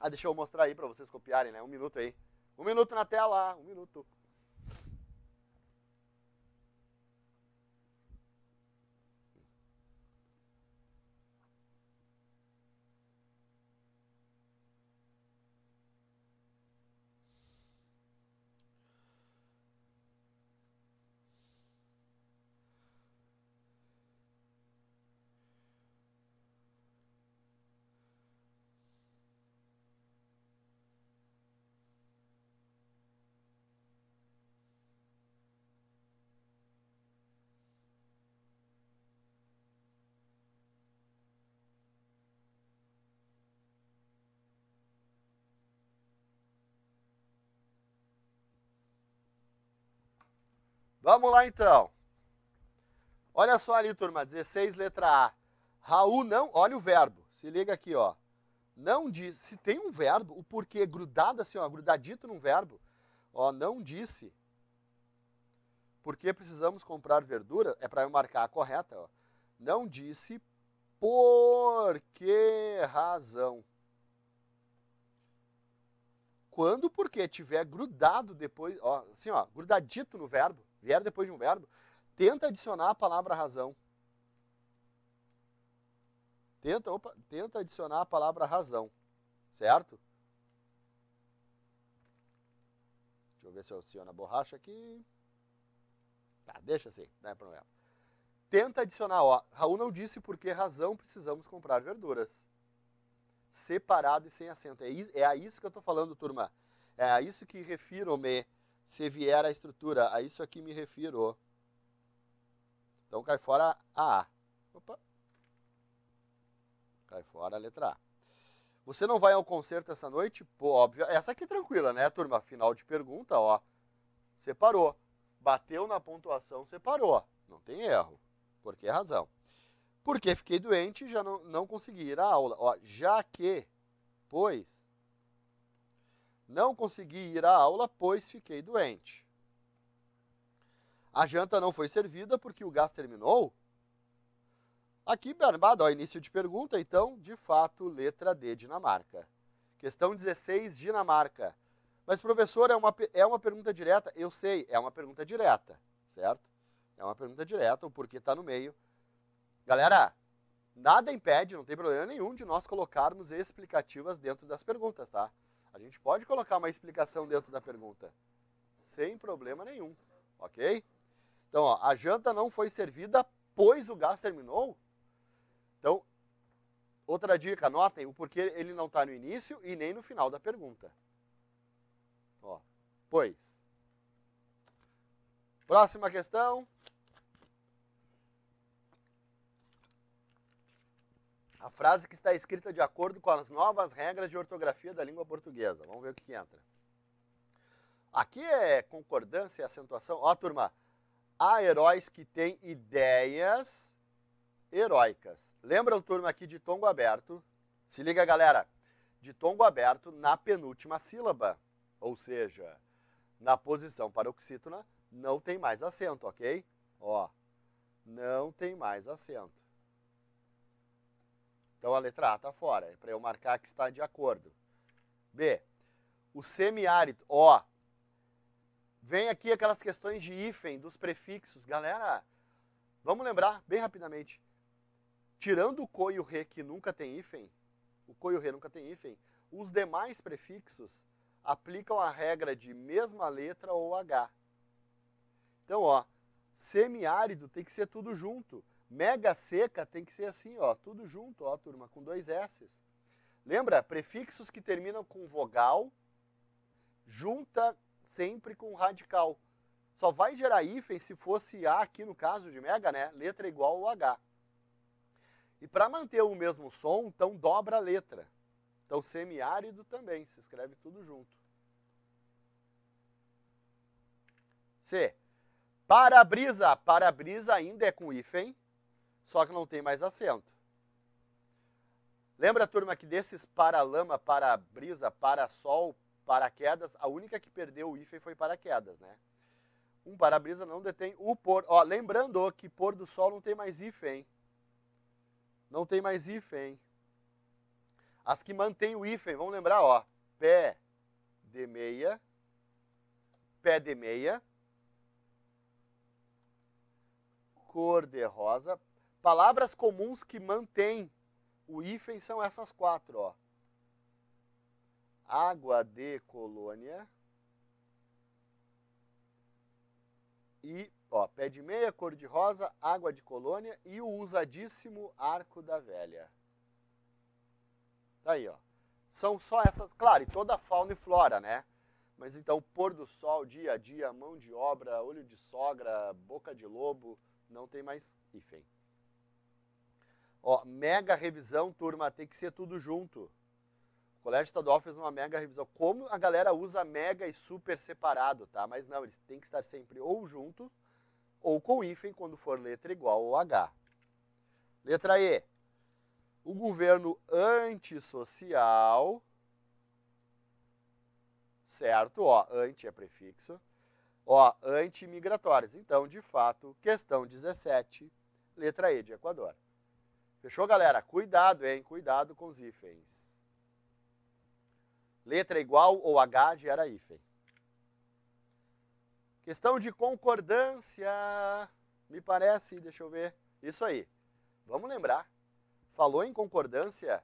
Ah, deixa eu mostrar aí para vocês copiarem, né? 1 minuto aí. 1 minuto na tela, 1 minuto. Vamos lá então. Olha só ali, turma, 16, letra A. Raul não, olha o verbo, se liga aqui, ó. Não disse, se tem um verbo, o porquê grudado assim, ó, grudadito num verbo, ó, não disse. Porque precisamos comprar verdura, é para eu marcar a correta, ó. Não disse por que razão. Quando o porquê tiver grudado depois, ó, assim, ó, grudadito no verbo, vier depois de um verbo, tenta adicionar a palavra razão. Tenta adicionar a palavra razão, certo? Deixa eu ver se eu aciono a borracha aqui. Tá, deixa assim, não é problema. Tenta adicionar, ó, Raul não disse por que razão precisamos comprar verduras. Separado e sem acento. É a isso que eu estou falando, turma. É a isso que refiro-me, se vier a estrutura. A isso aqui me refiro. Então cai fora a A. Opa. Cai fora a letra A. Você não vai ao concerto essa noite? Pô, óbvio. Essa aqui é tranquila, né, turma? Final de pergunta, ó. Separou. Bateu na pontuação, separou. Não tem erro. Por que razão? Porque fiquei doente e já não consegui ir à aula. Ó, já que, pois, não consegui ir à aula, pois fiquei doente. A janta não foi servida porque o gás terminou? Aqui, Bernardo, ó, início de pergunta, então, de fato, letra D, Dinamarca. Questão 16, Dinamarca. Mas, professor, é uma pergunta direta? Eu sei, é uma pergunta direta, certo? É uma pergunta direta, o porquê está no meio. Galera, nada impede, não tem problema nenhum de nós colocarmos explicativas dentro das perguntas, tá? A gente pode colocar uma explicação dentro da pergunta, sem problema nenhum, ok? Então, ó, a janta não foi servida, pois o gás terminou. Então, outra dica, anotem o porquê ele não está no início e nem no final da pergunta. Ó, pois. Próxima questão. A frase que está escrita de acordo com as novas regras de ortografia da língua portuguesa. Vamos ver o que entra. Aqui é concordância e acentuação. Ó, turma, há heróis que têm ideias heróicas. Lembram, turma, aqui de tongo aberto? Se liga, galera. De tongo aberto na penúltima sílaba. Ou seja, na posição paroxítona, não tem mais acento, ok? Ó, não tem mais acento. Então a letra A está fora, é para eu marcar que está de acordo. B, o semiárido, ó, vem aqui aquelas questões de hífen, dos prefixos. Galera, vamos lembrar bem rapidamente. Tirando o co e o re, que nunca tem hífen, o co e o re nunca tem hífen, os demais prefixos aplicam a regra de mesma letra ou H. Então, ó, semiárido tem que ser tudo junto. Mega seca tem que ser assim, ó, tudo junto, ó, turma, com 2 S's. Lembra? Prefixos que terminam com vogal, junta sempre com radical. Só vai gerar hífen se fosse A aqui no caso de mega, né? Letra igual ao H. E para manter o mesmo som, então dobra a letra. Então semiárido também, se escreve tudo junto. C. Para-brisa. Para-brisa ainda é com hífen, só que não tem mais acento. Lembra, turma, que desses para-lama, para-brisa, para-sol, paraquedas, a única que perdeu o hífen foi paraquedas, né? Um para-brisa não detém o pôr. Ó, lembrando que pôr do sol não tem mais hífen. Não tem mais hífen. As que mantêm o hífen, vamos lembrar, ó. Pé de meia. Pé de meia. Cor de rosa. Palavras comuns que mantêm o hífen são essas 4, ó. Água de colônia. E, ó, pé de meia, cor de rosa, água de colônia e o usadíssimo arco da velha. Tá aí, ó. São só essas, claro, e toda a fauna e flora, né? Mas então, pôr do sol, dia a dia, mão de obra, olho de sogra, boca de lobo, não tem mais hífen. Ó, mega revisão, turma, tem que ser tudo junto. O Colégio Estadual fez uma mega revisão. Como a galera usa mega e super separado, tá? Mas não, eles têm que estar sempre ou juntos ou com hífen quando for letra igual ou H. Letra E. O governo antissocial, certo? Ó, anti é prefixo. Ó, anti-migratórios. Então, de fato, questão 17, letra E de Equador. Fechou, galera? Cuidado, hein? Cuidado com os hífens. Letra igual ou H gera hífen. Questão de concordância. Me parece, deixa eu ver. Isso aí. Vamos lembrar. Falou em concordância,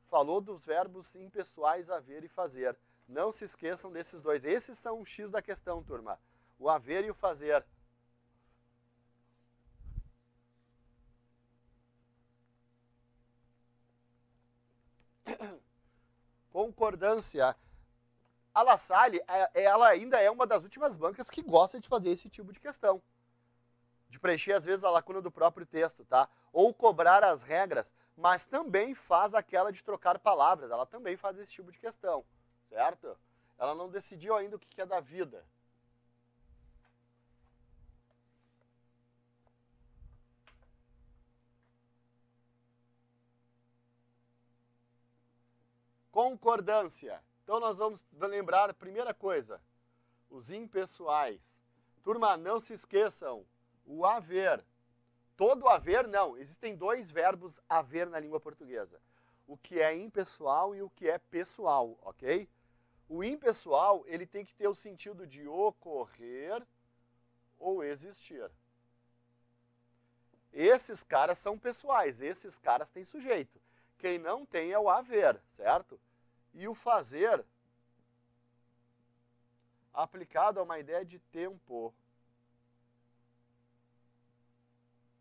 falou dos verbos impessoais haver e fazer. Não se esqueçam desses dois. Esses são o X da questão, turma. O haver e o fazer. Concordância. A La Salle, ela ainda é uma das últimas bancas que gosta de fazer esse tipo de questão. De preencher, às vezes, a lacuna do próprio texto, tá? Ou cobrar as regras, mas também faz aquela de trocar palavras. Ela também faz esse tipo de questão, certo? Ela não decidiu ainda o que é da vida. Concordância. Então nós vamos lembrar, primeira coisa, os impessoais. Turma, não se esqueçam, o haver. Todo haver, não. Existem 2 verbos haver na língua portuguesa. O que é impessoal e o que é pessoal, ok? O impessoal, ele tem que ter o sentido de ocorrer ou existir. Esses caras são pessoais, esses caras têm sujeito. Quem não tem é o haver, certo? E o fazer, aplicado a uma ideia de tempo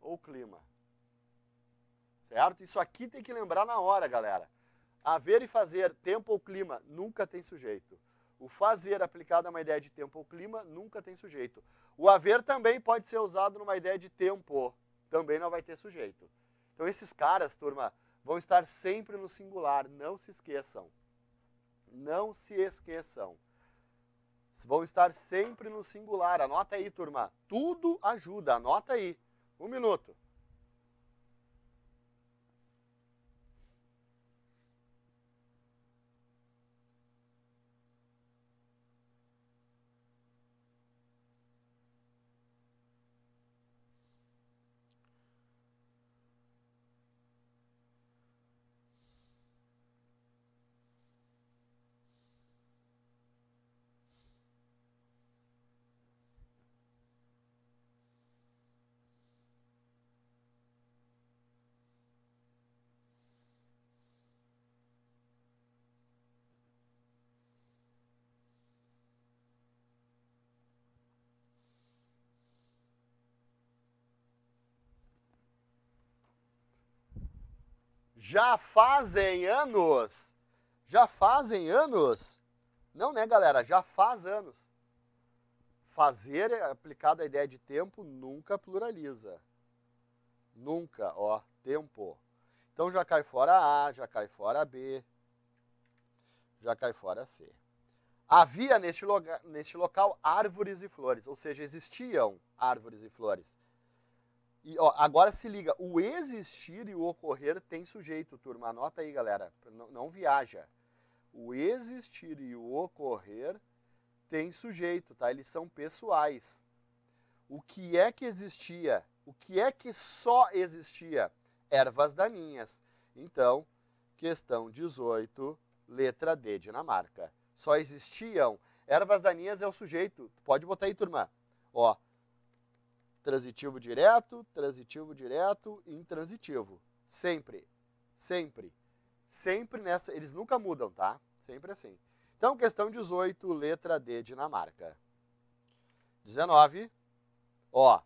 ou clima. Certo? Isso aqui tem que lembrar na hora, galera. Haver e fazer, tempo ou clima, nunca tem sujeito. O fazer aplicado a uma ideia de tempo ou clima, nunca tem sujeito. O haver também pode ser usado numa ideia de tempo, também não vai ter sujeito. Então esses caras, turma, vão estar sempre no singular, não se esqueçam. Não se esqueçam. Vão estar sempre no singular, anota aí, turma. Tudo ajuda, anota aí. 1 minuto. Já fazem anos? Já fazem anos? Não, né, galera? Já faz anos. Fazer, aplicado à ideia de tempo, nunca pluraliza. Nunca, ó, tempo. Então já cai fora A, já cai fora B, já cai fora C. Havia neste local árvores e flores, ou seja, existiam árvores e flores. E ó, agora se liga, o existir e o ocorrer tem sujeito, turma. Anota aí, galera, não viaja. O existir e o ocorrer tem sujeito, tá? Eles são pessoais. O que é que existia? O que é que só existia? Ervas daninhas. Então, questão 18, letra D, Dinamarca. Só existiam. Ervas daninhas é o sujeito. Pode botar aí, turma. Ó, transitivo direto, intransitivo. Sempre, sempre, sempre nessa. Eles nunca mudam, tá? Sempre assim. Então, questão 18, letra D, Dinamarca. 19, ó.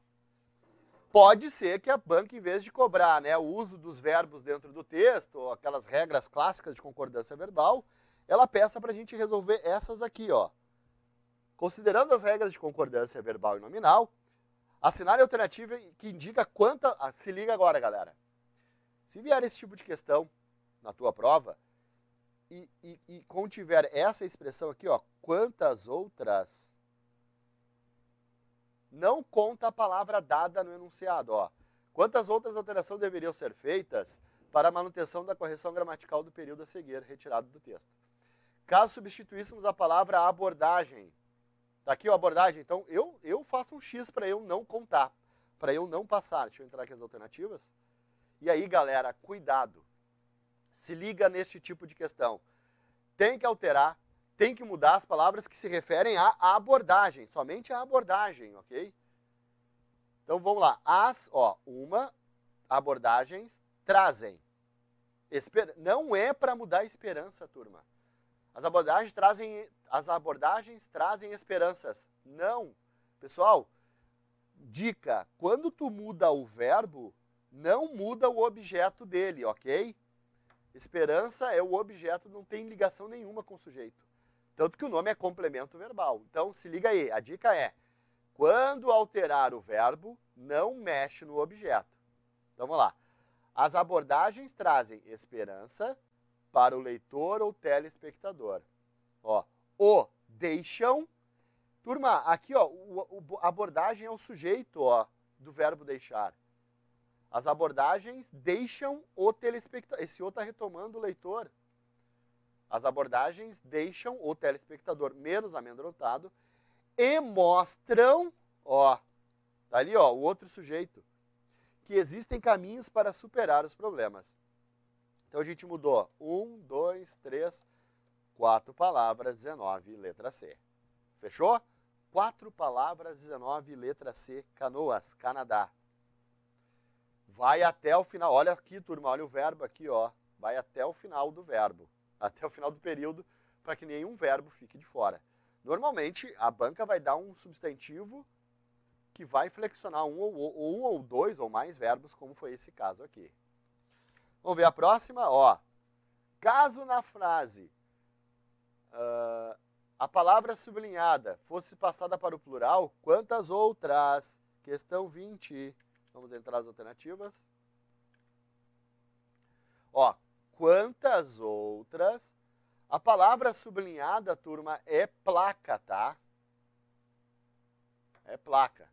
Pode ser que a banca, em vez de cobrar, né, o uso dos verbos dentro do texto, ou aquelas regras clássicas de concordância verbal, ela peça para a gente resolver essas aqui, ó. Considerando as regras de concordância verbal e nominal, assinar a alternativa que indica quanta... se liga agora, galera. Se vier esse tipo de questão na tua prova e contiver essa expressão aqui, ó, quantas outras, não conta a palavra dada no enunciado, ó. Quantas outras alterações deveriam ser feitas para a manutenção da correção gramatical do período a seguir, retirado do texto? Caso substituíssemos a palavra abordagem, tá aqui a abordagem, então eu faço um X para eu não contar, para eu não passar. Deixa eu entrar aqui as alternativas. E aí, galera, cuidado. Se liga neste tipo de questão. Tem que alterar, tem que mudar as palavras que se referem à abordagem, somente à abordagem, ok? Então vamos lá. Abordagens trazem. Não é para mudar a esperança, turma. As abordagens trazem esperanças. Não. Pessoal, dica, quando tu muda o verbo, não muda o objeto dele, ok? Esperança é o objeto, não tem ligação nenhuma com o sujeito. Tanto que o nome é complemento verbal. Então, se liga aí, a dica é, quando alterar o verbo, não mexe no objeto. Então, vamos lá. As abordagens trazem esperança para o leitor ou telespectador. Ó, o deixam. Turma, aqui, ó, a abordagem é o sujeito, ó, do verbo deixar. As abordagens deixam o telespectador. Esse o está retomando o leitor. As abordagens deixam o telespectador menos amedrontado e mostram, ó, tá ali, ó, o outro sujeito, que existem caminhos para superar os problemas. Então a gente mudou 1, 2, 3, 4 palavras, 19, letra C. Fechou? 4 palavras, 19, letra C, Canoas, Canadá. Vai até o final, olha aqui, turma, olha o verbo aqui, ó. Vai até o final do verbo, até o final do período, para que nenhum verbo fique de fora. Normalmente, a banca vai dar um substantivo que vai flexionar um ou dois ou mais verbos, como foi esse caso aqui. Vamos ver a próxima, ó. Caso na frase a palavra sublinhada fosse passada para o plural, quantas outras? Questão 20. Vamos entrar as alternativas. Ó, quantas outras? A palavra sublinhada, turma, é placa, tá? É placa.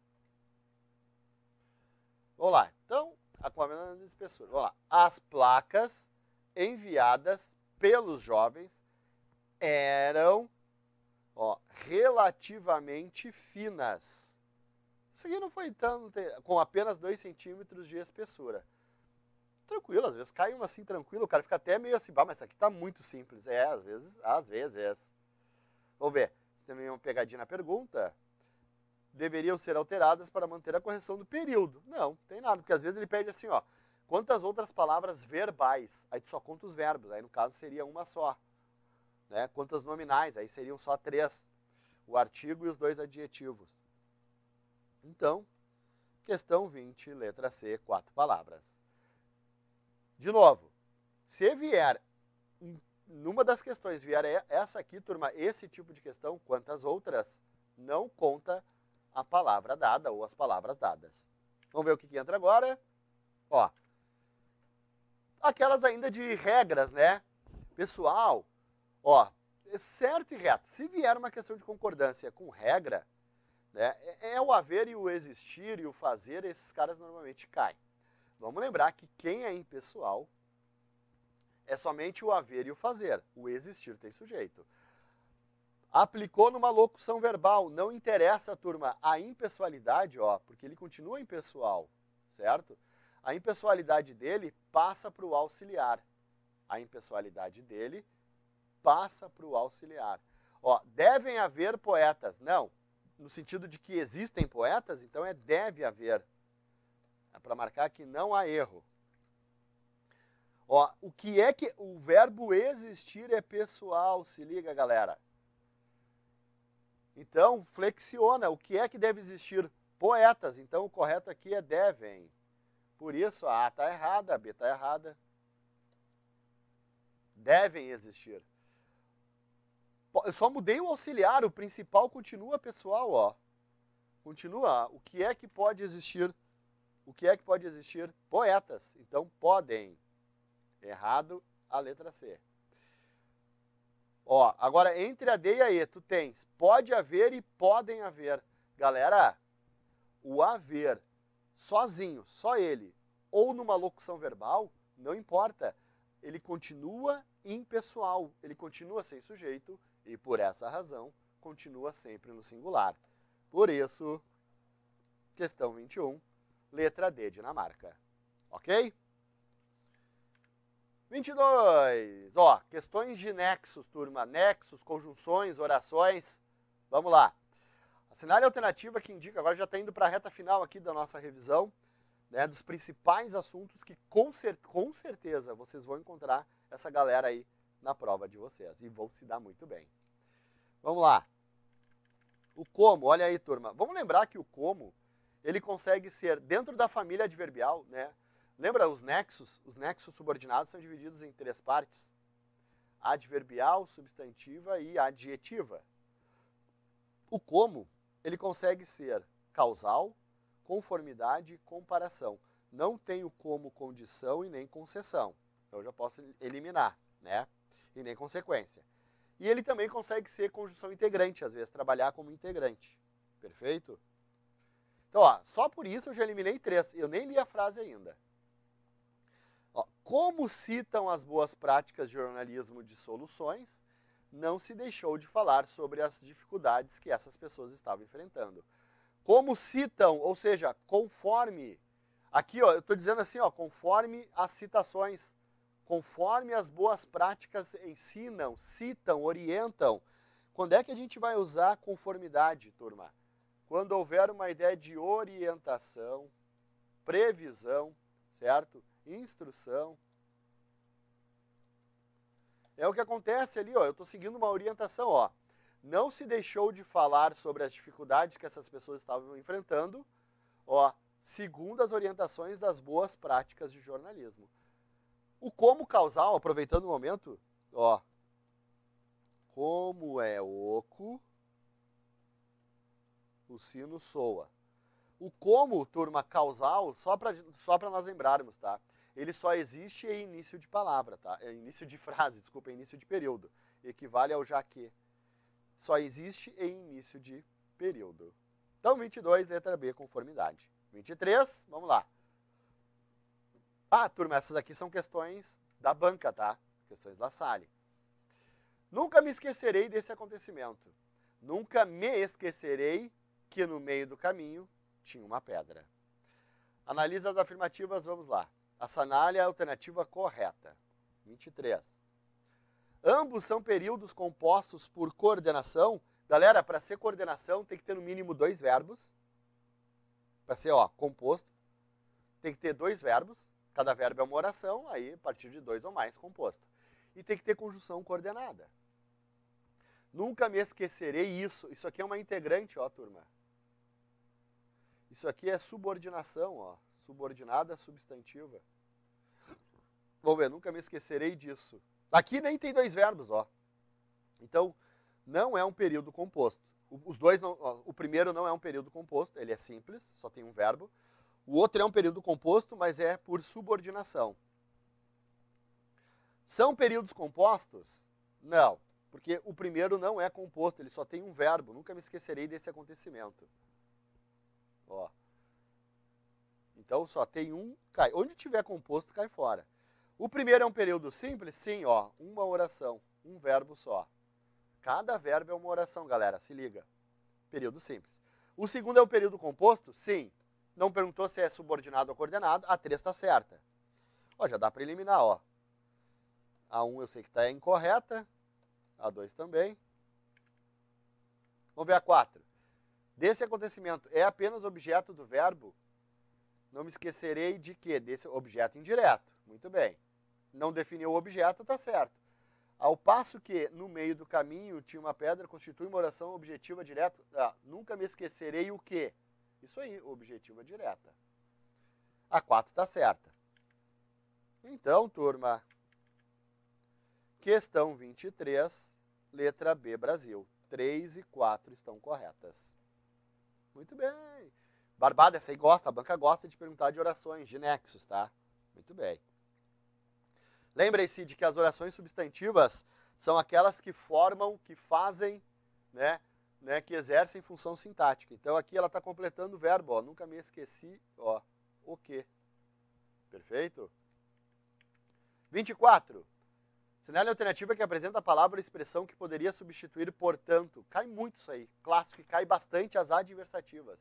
Vamos lá. Então, com a menor espessura. Vamos lá. As placas enviadas pelos jovens eram, ó, relativamente finas. Isso aqui não foi tão, com apenas 2 centímetros de espessura. Tranquilo, às vezes cai uma assim tranquilo, o cara fica até meio assim, mas isso aqui tá muito simples. É, às vezes. Vamos ver, se tem nenhuma pegadinha na pergunta. Deveriam ser alteradas para manter a correção do período. Não tem nada, porque às vezes ele pede assim, ó, quantas outras palavras verbais? Aí tu só conta os verbos, aí no caso seria uma só. Né? Quantas nominais? Aí seriam só 3. O artigo e os 2 adjetivos. Então, questão 20, letra C, 4 palavras. De novo, se vier, numa das questões, vier essa aqui, turma, esse tipo de questão, quantas outras, não conta a palavra dada ou as palavras dadas. Vamos ver o que entra agora. Ó, aquelas ainda de regras, né? Pessoal, ó, certo e reto. Se vier uma questão de concordância com regra, né, é o haver e o existir e o fazer, esses caras normalmente caem. Vamos lembrar que quem é impessoal é somente o haver e o fazer. O existir tem sujeito. Aplicou numa locução verbal. Não interessa, turma, a impessoalidade, ó, porque ele continua impessoal, certo? A impessoalidade dele passa para o auxiliar. A impessoalidade dele passa para o auxiliar. Ó, devem haver poetas. Não, no sentido de que existem poetas, então é deve haver. É para marcar que não há erro. Ó, o que é que o verbo existir é pessoal, se liga, galera. Então, flexiona. O que é que deve existir? Poetas. Então, o correto aqui é devem. Por isso, a A está errada, a B está errada. Devem existir. Eu só mudei o auxiliar, o principal continua pessoal, ó. Continua. O que é que pode existir? O que é que pode existir? Poetas. Então, podem. Errado, a letra C. Ó, agora, entre a D e a E, tu tens pode haver e podem haver. Galera, o haver sozinho, só ele, ou numa locução verbal, não importa. Ele continua impessoal, ele continua sem sujeito e, por essa razão, continua sempre no singular. Por isso, questão 21, letra D, Dinamarca. Ok? 22. Ó, questões de nexos, turma. Nexos, conjunções, orações. Vamos lá. Assinale a alternativa que indica, agora já está indo para a reta final aqui da nossa revisão, né, dos principais assuntos que com certeza vocês vão encontrar essa galera aí na prova de vocês. E vão se dar muito bem. Vamos lá. O como, olha aí, turma. Vamos lembrar que o como, ele consegue ser dentro da família adverbial, né? Lembra os nexos? Os nexos subordinados são divididos em 3 partes. Adverbial, substantiva e adjetiva. O como, ele consegue ser causal, conformidade e comparação. Não tem o como condição e nem concessão. Então eu já posso eliminar, né? E nem consequência. E ele também consegue ser conjunção integrante, às vezes, trabalhar como integrante. Perfeito? Então, ó, só por isso eu já eliminei 3. Eu nem li a frase ainda. Ó, como citam as boas práticas de jornalismo de soluções, não se deixou de falar sobre as dificuldades que essas pessoas estavam enfrentando. Como citam, ou seja, conforme, aqui ó, eu estou dizendo assim, ó, conforme as citações, conforme as boas práticas ensinam, citam, orientam. Quando é que a gente vai usar conformidade, turma? Quando houver uma ideia de orientação, previsão, certo? Instrução. É o que acontece ali, ó. Eu estou seguindo uma orientação, ó. Não se deixou de falar sobre as dificuldades que essas pessoas estavam enfrentando, ó, segundo as orientações das boas práticas de jornalismo. O como causal, aproveitando o momento, ó, como é oco, o sino soa. O como, turma, causal, só para nós lembrarmos, tá? Ele só existe em início de palavra, tá? É início de frase, desculpa, em início de período. Equivale ao já que. Só existe em início de período. Então, 22, letra B, conformidade. 23, vamos lá. Ah, turma, essas aqui são questões da banca, tá? Questões da Salle. Nunca me esquecerei desse acontecimento. Nunca me esquecerei que no meio do caminho tinha uma pedra. Analisa as afirmativas, vamos lá. Assinale a alternativa correta. 23. Ambos são períodos compostos por coordenação. Galera, para ser coordenação tem que ter no mínimo 2 verbos. Para ser, ó, composto, tem que ter 2 verbos. Cada verbo é uma oração, aí a partir de 2 ou mais composto. E tem que ter conjunção coordenada. Nunca me esquecerei isso. Isso aqui é uma integrante, ó, turma. Isso aqui é subordinação, ó. Subordinada substantiva. Vamos ver, nunca me esquecerei disso. Aqui nem tem 2 verbos, ó. Então, não é um período composto. Os dois não, ó, o primeiro não é um período composto, ele é simples, só tem um verbo. O outro é um período composto, mas é por subordinação. São períodos compostos? Não, porque o primeiro não é composto, ele só tem um verbo. Nunca me esquecerei desse acontecimento. Ó. Então, só tem um, cai. Onde tiver composto, cai fora. O primeiro é um período simples? Sim, ó, uma oração, um verbo só. Cada verbo é uma oração, galera, se liga. Período simples. O segundo é um período composto? Sim. Não perguntou se é subordinado ou coordenado, a 3 está certa. Ó, já dá para eliminar, ó. A 1 eu sei que está incorreta, a 2 também. Vamos ver a 4. Desse acontecimento é apenas objeto do verbo? Não me esquecerei de quê? Desse objeto indireto. Muito bem. Não definiu o objeto, está certo. Ao passo que, no meio do caminho, tinha uma pedra, constitui uma oração objetiva direta. Ah, nunca me esquecerei o quê? Isso aí, objetiva direta. A 4 está certa. Então, turma, questão 23, letra B, Brasil. 3 e 4 estão corretas. Muito bem. Barbada, essa aí gosta, a banca gosta de perguntar de orações, de nexos, tá? Muito bem. Lembrem-se de que as orações substantivas são aquelas que formam, que fazem, né, que exercem função sintática. Então aqui ela está completando o verbo, ó, nunca me esqueci, ó, o quê? Perfeito? 24. Sinale a alternativa que apresenta a palavra ou expressão que poderia substituir portanto. Cai muito isso aí, clássico, e cai bastante as adversativas.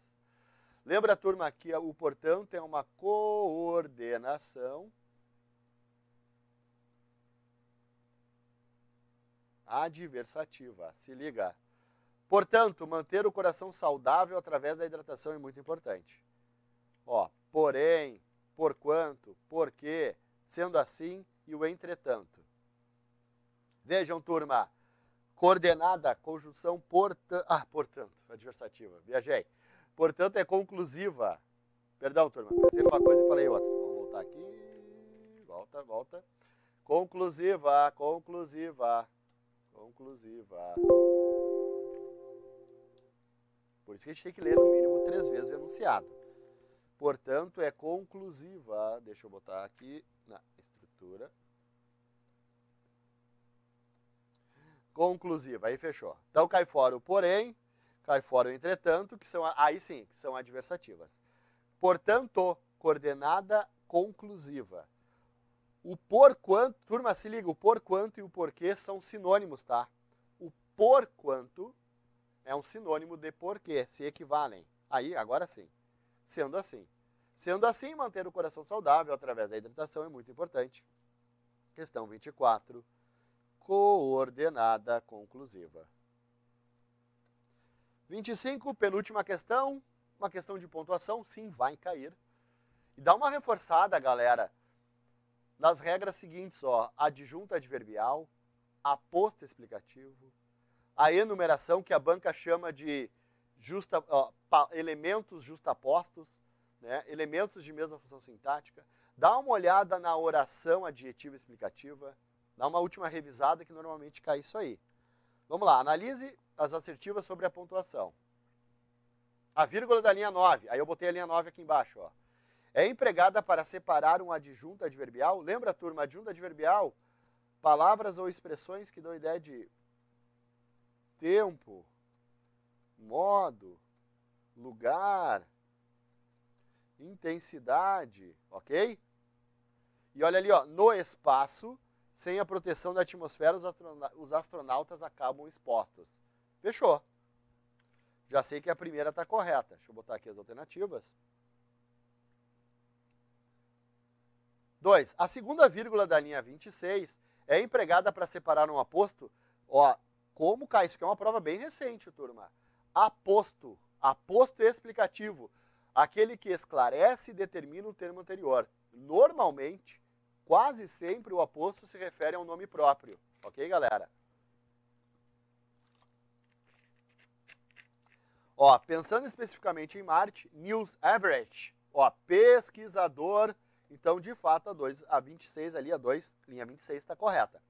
Lembra, turma, que o portanto é uma coordenação adversativa. Se liga. Portanto, manter o coração saudável através da hidratação é muito importante. Ó, porém, porquanto, porque, sendo assim e o entretanto. Vejam, turma, coordenada, conjunção portanto, adversativa. Viajei. Portanto, é conclusiva. Perdão, turma, pensei numa coisa e falei outra. Vamos voltar aqui. Volta. Conclusiva. Por isso que a gente tem que ler no mínimo 3 vezes o enunciado. Portanto, é conclusiva. Deixa eu botar aqui na estrutura. Conclusiva, aí fechou. Então cai fora o porém, cai fora o entretanto, que são, aí sim, que são adversativas. Portanto, coordenada conclusiva. O porquanto, turma, se liga, o porquanto e o porquê são sinônimos, tá? O porquanto é um sinônimo de porquê, se equivalem. Aí, agora sim. Sendo assim. Sendo assim, manter o coração saudável através da hidratação é muito importante. Questão 24. Coordenada conclusiva. 25, penúltima questão. Uma questão de pontuação, sim, vai cair. E dá uma reforçada, galera, nas regras seguintes, ó, adjunto adverbial, aposto explicativo, a enumeração, que a banca chama de elementos justapostos, né, elementos de mesma função sintática. Dá uma olhada na oração adjetiva explicativa, dá uma última revisada que normalmente cai isso aí. Vamos lá, analise as assertivas sobre a pontuação. A vírgula da linha 9, aí eu botei a linha 9 aqui embaixo, ó. É empregada para separar um adjunto adverbial. Lembra, turma, adjunto adverbial? Palavras ou expressões que dão ideia de tempo, modo, lugar, intensidade, ok? E olha ali, ó, no espaço, sem a proteção da atmosfera, os astronautas acabam expostos. Fechou. Já sei que a primeira está correta. Deixa eu botar aqui as alternativas. 2. A segunda vírgula da linha 26 é empregada para separar um aposto. Ó, como cai? Isso aqui é uma prova bem recente, turma. Aposto. Aposto explicativo. Aquele que esclarece e determina o termo anterior. Normalmente, quase sempre o aposto se refere a um nome próprio. Ok, galera? Ó, pensando especificamente em Marte, News Average, ó, pesquisador, então de fato a 26 ali, a 2, linha 26 está correta.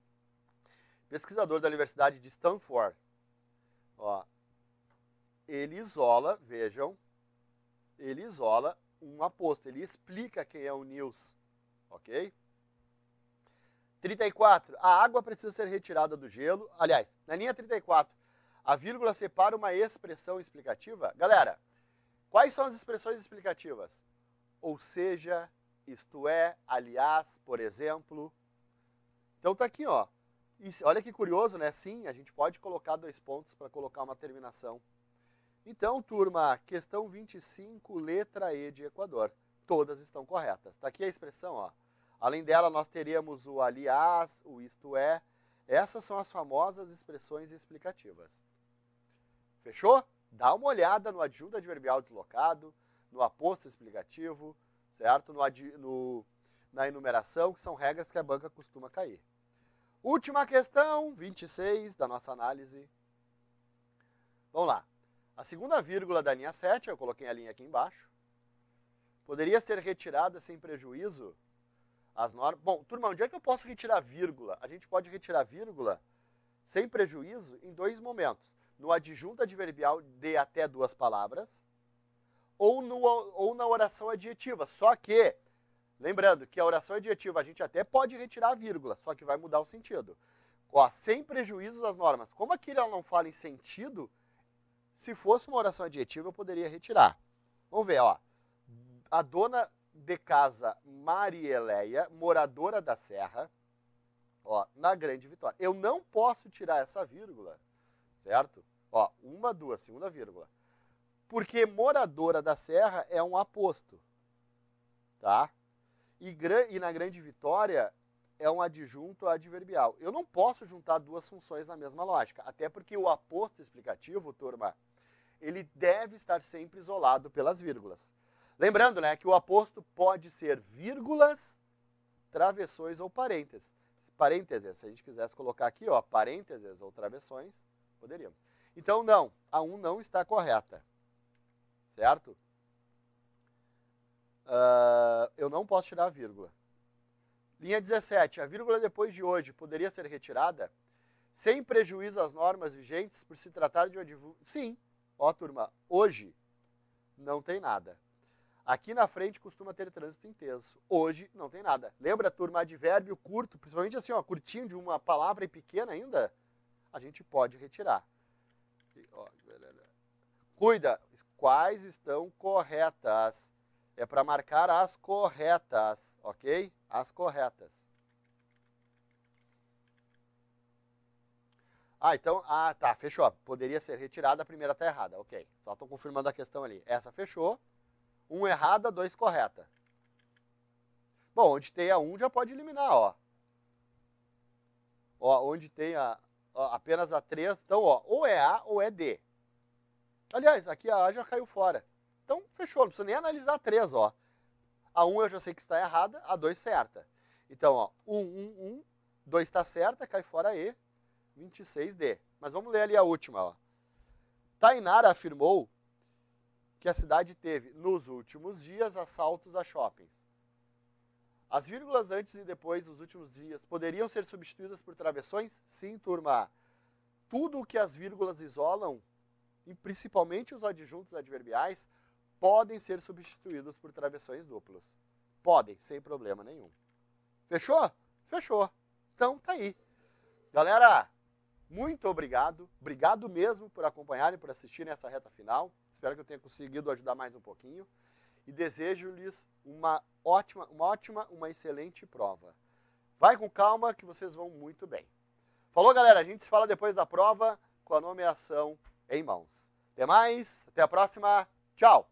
Pesquisador da Universidade de Stanford, ó, ele isola, vejam, ele isola um aposto, ele explica quem é o News, ok? 34, a água precisa ser retirada do gelo, aliás, na linha 34, a vírgula separa uma expressão explicativa. Galera, quais são as expressões explicativas? Ou seja, isto é, aliás, por exemplo. Então tá aqui, ó. E olha que curioso, né? Sim, a gente pode colocar 2 pontos para colocar uma terminação. Então, turma, questão 25, letra E de Equador. Todas estão corretas. Tá aqui a expressão, ó. Além dela, nós teríamos o aliás, o isto é. Essas são as famosas expressões explicativas. Fechou? Dá uma olhada no adjunto adverbial deslocado, no aposto explicativo, certo? Na enumeração, que são regras que a banca costuma cair. Última questão, 26 da nossa análise. Vamos lá. A segunda vírgula da linha 7, eu coloquei a linha aqui embaixo, poderia ser retirada sem prejuízo às normas. Bom, turma, onde é que eu posso retirar vírgula? A gente pode retirar vírgula sem prejuízo em 2 momentos. No adjunto adverbial de até 2 palavras, ou na oração adjetiva. Só que, lembrando que a oração adjetiva a gente até pode retirar a vírgula, só que vai mudar o sentido. Ó, sem prejuízos às normas. Como aqui ela não fala em sentido, se fosse uma oração adjetiva eu poderia retirar. Vamos ver, ó. A dona de casa Marieleia, moradora da Serra, ó, na Grande Vitória. Eu não posso tirar essa vírgula, certo? Ó, 1, 2, segunda vírgula. Porque moradora da Serra é um aposto, tá? E na Grande Vitória é um adjunto adverbial. Eu não posso juntar 2 funções na mesma lógica, até porque o aposto explicativo, turma, ele deve estar sempre isolado pelas vírgulas. Lembrando, né, que o aposto pode ser vírgulas, travessões ou parênteses. Parênteses, se a gente quisesse colocar aqui, ó, parênteses ou travessões, poderíamos. Então, não, a 1 não está correta, certo? Eu não posso tirar a vírgula. Linha 17, a vírgula depois de hoje poderia ser retirada sem prejuízo às normas vigentes por se tratar de um adjunto? Sim. Ó, turma, hoje não tem nada. Aqui na frente costuma ter trânsito intenso. Hoje não tem nada. Lembra, turma, advérbio curto, principalmente assim, ó, curtinho de uma palavra e pequena ainda, a gente pode retirar. Cuida, quais estão corretas? É para marcar as corretas, ok? As corretas. Então, tá, fechou. Poderia ser retirada, a primeira está errada, ok. Só estou confirmando a questão ali. Essa fechou. 1 errada, 2 correta. Bom, onde tem a 1 já pode eliminar, ó. ó, onde tem apenas a 3, então, ó, ou é A ou é D. Aliás, aqui a A já caiu fora. Então, fechou, não precisa nem analisar a 3, ó. A 1 eu já sei que está errada, a 2 certa. Então, ó, 1, 2 está certa, cai fora E, 26D. Mas vamos ler ali a última, ó. Tainara afirmou que a cidade teve, nos últimos dias, assaltos a shoppings. As vírgulas antes e depois dos últimos dias poderiam ser substituídas por travessões? Sim, turma. Tudo o que as vírgulas isolam, e principalmente os adjuntos adverbiais, podem ser substituídos por travessões duplos. Podem, sem problema nenhum. Fechou? Fechou. Então, tá aí. Galera, muito obrigado. Obrigado mesmo por acompanharem, por assistirem essa reta final. Espero que eu tenha conseguido ajudar mais um pouquinho. E desejo-lhes uma excelente prova. Vai com calma que vocês vão muito bem. Falou, galera? A gente se fala depois da prova com a nomeação em mãos. Até mais, até a próxima. Tchau!